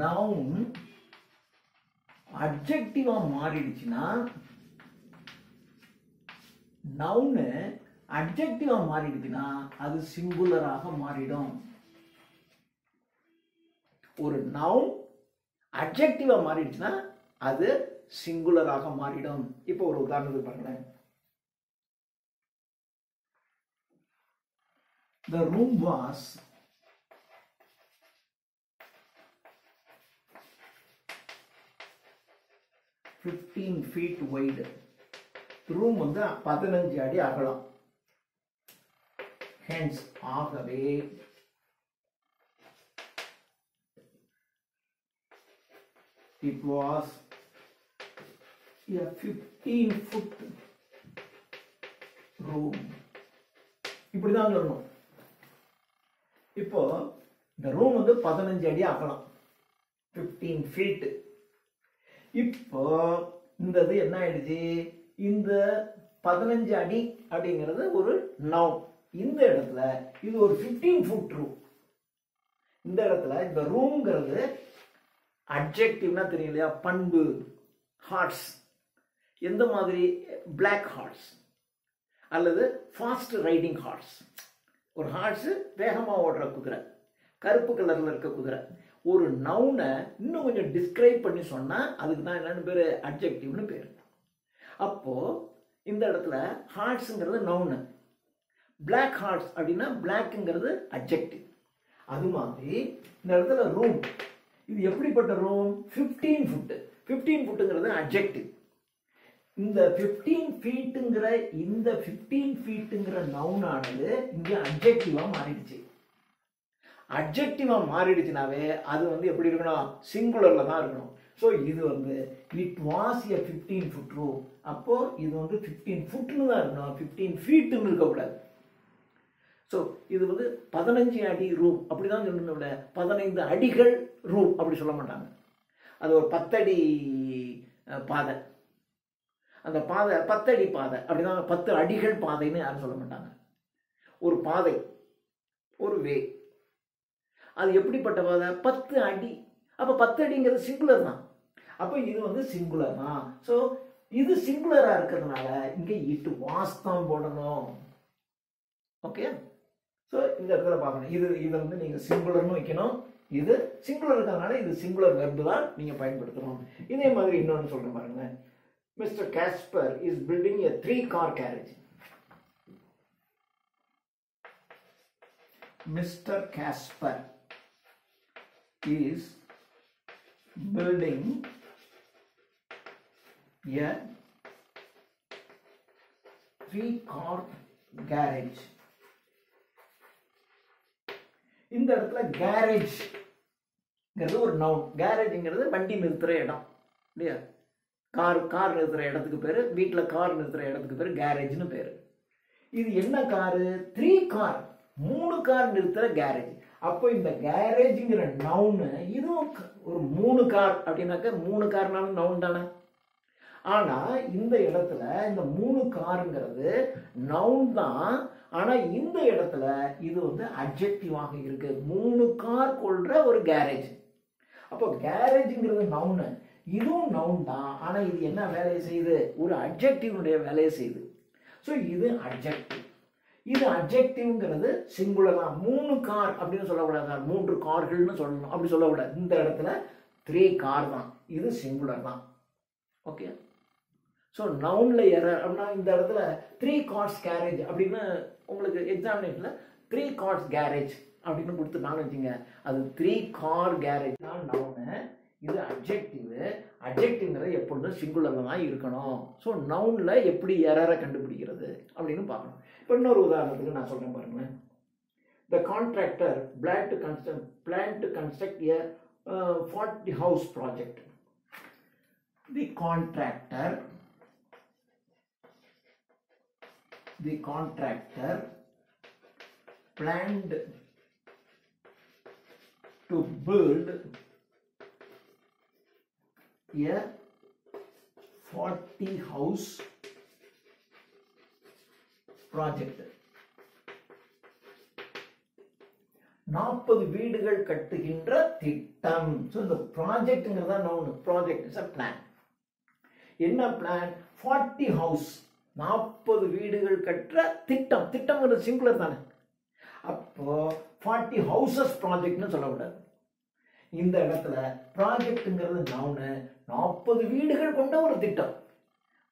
நவுன் அட்ஜெக்டிவா மாறிடுச்சுன்னா, நவுன் அட்ஜெக்டிவா மாறிடுச்சுன்னா அது சிங்குலராக மாறிடும். ஒரு நவுன் அட்ஜெக்டிவா மாறிடுச்சுன்னா அது சிங்குலராக மாறிடும். இப்போ ஒரு உதாரணத்துக்கு பாருங்களேன். The room was 15 feet wide. Room வந்து 15 அடி அகலம். Hence ஆகவே it was a 15-foot room. இப்படிதான் சொல்லணும். இப்போ இந்த ரூம் வந்து 15 அடி அகலம், 15 feet. இப்போ இந்த இது என்ன ஆயிடுச்சு, இந்த 15 அடி அப்படிங்கிறது ஒரு நவுன். இந்த இடத்துல இது ஒரு 15-foot ரூம். இந்த இடத்துல இந்த ரூம்ங்கிறது அட்ஜெக்டிவ்னா தெரியும் இல்லையா, பண்பு, ஹார்ஸ். எந்த மாதிரி, பிளாக் ஹார்ஸ் அல்லது ஃபாஸ்ட் ரைடிங் ஹார்ஸ். ஒரு ஹார்ஸ் வேகமாக ஓடுற குதிரை, கருப்பு கலரில் இருக்க குதிரை. ஒரு நவுனை இன்னும் கொஞ்சம் டிஸ்கிரைப் பண்ணி சொன்னால் அதுக்கு தான் என்னென்னு பேர், அட்ஜெக்டிவ்னு பேர். அப்போது இந்த இடத்துல ஹார்ட்ஸுங்கிறது நவுனு, பிளாக் ஹார்ட்ஸ் அப்படின்னா பிளாக்குங்கிறது அட்ஜெக்டிவ். அது மாதிரி இந்த இடத்துல ரூம், இது எப்படிப்பட்ட ரூம், 15 ஃபுட்டு. 15 ஃபுட்டுங்கிறது அட்ஜெக்டிவ். இந்த 15 ஃபீட்டுங்கிற இந்த 15 ஃபீட்டுங்கிற நவுனானது இங்கே அட்ஜெக்டிவாக மாறிடுச்சு. அட்ஜெக்டிவாக மாறிடுச்சுனாவே அது வந்து எப்படி இருக்கணும், சிங்குலரில் தான் இருக்கணும். ஸோ இது வந்து it was a 15-foot room. அப்போது இது வந்து 15 ஃபுட்னு தான் இருக்கணும், 15 ஃபீட்டுன்னு இருக்கக்கூடாது. ஸோ இது வந்து 15 அடி ரூம் அப்படி தான் சொல்லணும், விட 15 அடிகள் ரூம் அப்படி சொல்ல மாட்டாங்க. அது ஒரு 10 அடி பாதை, அந்த பாதை 10 அடி பாதை அப்படிதான், 10 அடிகள் பாதைன்னு யாரும் சொல்ல மாட்டாங்க. ஒரு பாதை, ஒரு வே, அது எப்படிப்பட்ட பாதை, 10 அடி. அப்போ 10 அடிங்கிறது சிங்குலர் தான். அப்போ இது வந்து சிங்குலர் தான். ஸோ இது சிங்குலராக இருக்கிறதுனால இங்கே இட் வாஸ் தான் போடணும். ஓகே, ஸோ இந்த இடத்துல பார்க்கணும், இதை வந்து நீங்கள் சிங்குலர்னு வைக்கணும். இது சிங்குலர் இருக்கிறதுனால இது சிங்குலர் வெர்பு தான் நீங்கள் பயன்படுத்தணும். இதே மாதிரி இன்னொன்று சொல்கிறேன் பாருங்க. Mister Casper is building a 3-car carriage. Mister Casper is building a 3-car garage. இந்த இடத்துல கேரேஜ்ங்கிறது ஒரு நவுன். கேரேஜ்ங்கிறது வண்டி நிறுத்துற இடம் இல்லையா. கார் நிறுத்துற இடத்துக்கு பேர், வீட்டில் கார் நிறுத்துற இடத்துக்கு பேர் கேரேஜ்னு பேர். இது என்ன காரு? 3 கார், 3 கார் நிறுத்துற கேரேஜ். அப்போ இந்த கேரேஜ்ங்கிற நவுனு இதுவும் ஒரு 3 கார் அப்படின்னாக்க 3 கார்னாலும் நவுன் தானே. ஆனா இந்த இடத்துல இந்த 3 காருங்கிறது நவுன் தான். ஆனா இந்த இடத்துல இது வந்து அட்ஜெக்டிவாக இருக்கு. 3 கார் கொள்ற ஒரு கேரேஜ். அப்போ கேரேஜ்ங்கிறது நவுனு, இதுவும் நவுன் தான். ஆனா இது என்ன வேலையை செய்யுது? ஒரு அட்ஜெக்டிவனுடைய வேலையை செய்யுது. ஸோ இது அட்ஜெக்டிவ். இது அட்ஜெக்டிவ்ங்கிறது சிங்குலர் தான். 3 கார் அப்படின்னு சொல்லக்கூடாது, 3 கார்கள்னு சொல்லணும், அப்படி சொல்லக்கூடாது. இந்த இடத்துல 3 கார் தான், இது சிங்குலர் தான். ஓகே. ஸோ நவுன்ல எரர் அப்படின்னா இந்த இடத்துல 3 கார்ஸ் கேரேஜ் அப்படின்னு உங்களுக்கு எக்ஸாமினேஷன்ல 3 கார்ஸ் கேரேஜ் அப்படின்னு கொடுத்துட்டான்னு வச்சுங்க, அது 3 கார் கேரேஜ் தான் நவுனு. இது அட்ஜெக்டிவ். அட்ஜெக்டிவ்ங்கிறது எப்பொழுதும் சிங்குலர்ல தான் இருக்கணும். ஸோ நவுன்ல எப்படி எரரை கண்டுபிடிக்கிறது அப்படின்னு பார்க்கணும். இப்போ இன்னொரு உதாரணத்துக்கு நான் சொல்றேன் பாருங்களேன். The contractor planned to construct a 40 house project. The contractor planned to build a 40 house project. 40 வீடுகள் கட்டுகின்ற திட்டம். ஸோ இந்த ப்ராஜெக்ட்ங்கிறதா noun. Project is a plan. என்ன பிளான்? 40 ஹவுஸ், 40 வீடுகள் கட்டுற திட்டம். திட்டம்ங்கிறது சிங்குலர் தானே. அப்போ 40 ஹவுசஸ் ப்ராஜெக்ட்னு சொல்லக்கூடாது. இந்த இடத்துல ப்ராஜெக்ட்ங்கிறது நவுனு, 40 வீடுகள் கொண்ட ஒரு திட்டம்,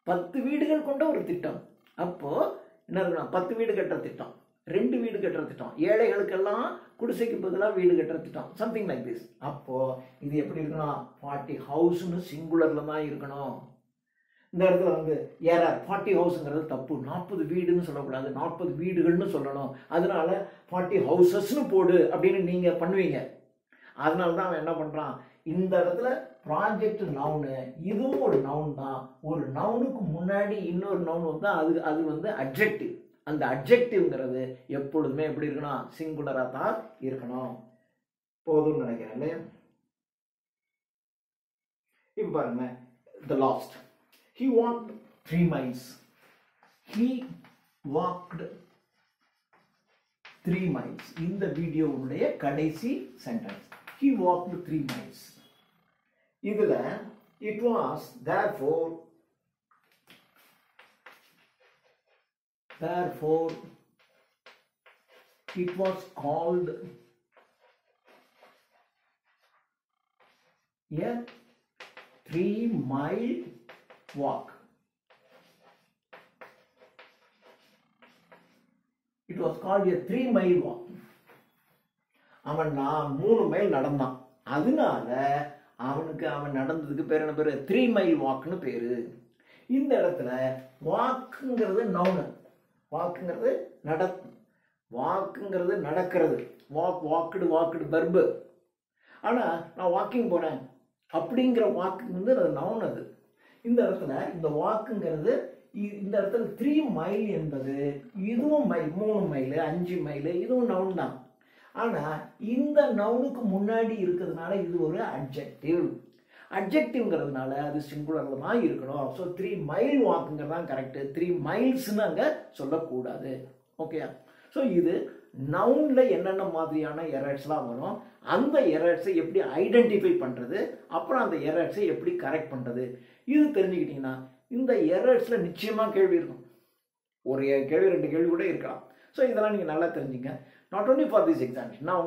10 வீடுகள் கொண்ட ஒரு திட்டம். அப்போ என்ன இருக்கணும்? 10 வீடு கட்டுற திட்டம், 2 வீடு கட்டுற திட்டம், ஏழைகளுக்கெல்லாம் குடிசைக்கு பதிலாக வீடு கட்டுற திட்டம், சம்திங் லைக் திஸ். அப்போ இது எப்படி இருக்கணும்? 40 ஹவுஸ்னு சிங்குலர்ல தான் இருக்கணும். இந்த இடத்துல வந்து எரர். 40 ஹவுஸ்ங்கிறது தப்பு, 40 வீடுன்னு சொல்லக்கூடாது, 40 வீடுகள்னு சொல்லணும். அதனால 40 ஹவுசஸ்னு போடு அப்படின்னு நீங்க பண்ணுவீங்க. அதனால தான் அவன் என்ன பண்றான்? இந்த இடத்துல ப்ராஜெக்ட் நவுனு, இதுவும் ஒரு நவுன் தான். ஒரு நவுனுக்கு முன்னாடி இன்னொரு நவுன் வந்தா அது வந்து அட்ஜெக்டிவ். அந்த அட்ஜெக்டிவ்ங்கிறது எப்பொழுதுமே எப்படி இருக்கணும்? சிங்குலரா தான் இருக்கணும். போதும்னு நினைக்கிறேன் இல்லையா? இப்ப பாருங்க, the last. He walked 3 miles. He walked 3 miles. இந்த வீடியோவுடைய கடைசி சென்டென்ஸ். He walked 3 miles. இதுல it was therefore it was called a 3-mile walk. It was called a 3-mile walk. அவன் 3 மைல் நடந்தான். அதனால அவன் நடந்ததுக்கு பேர் என்ன பேரு? 3 மைல் வாக்னு பேரு. இந்த இடத்துல வாக்குங்கிறது நவுனு. வாக்குங்கிறது நடக்கிறது. Walked verb. ஆனா நான் வாக்கிங் போறேன் அப்படிங்கிற வாக்கு வந்து அது நவுன். அது இந்த இடத்துல இந்த வாக்குங்கிறது இந்த இடத்துல 3 மைல் என்பது இதுவும் மைல், 3 மைல், 5 மைல், இதுவும் நவுன் தான். ஆனா இந்த நவுனுக்கு முன்னாடி இருக்கிறதுனால இது ஒரு அட்ஜெக்டிவ். அட்ஜெக்டிவ்ங்கிறதுனால அது சிங்குலர்ல தான் இருக்கணும். ஸோ 3 மைல் வாக்குங்கிறது தான் கரெக்ட். 3 மைல்ஸ்னு அங்க சொல்லக்கூடாது. ஓகே. ஸோ இது நவுன்ல என்னென்ன மாதிரியான எரர்ஸ்லாம் வரும், அந்த எரர்ஸை எப்படி ஐடென்டிஃபை பண்றது, அப்புறம் அந்த எரர்ஸை எப்படி கரெக்ட் பண்றது, இது தெரிஞ்சுக்கிட்டீங்கன்னா இந்த எரர்ஸ்ல நிச்சயமா கேள்வி இருக்கும். ஒரு கேள்வி 2 கேள்வி கூட இருக்கலாம். ஸோ இதெல்லாம் நீங்க நல்லா தெரிஞ்சுங்க. Not only for this examination. நான்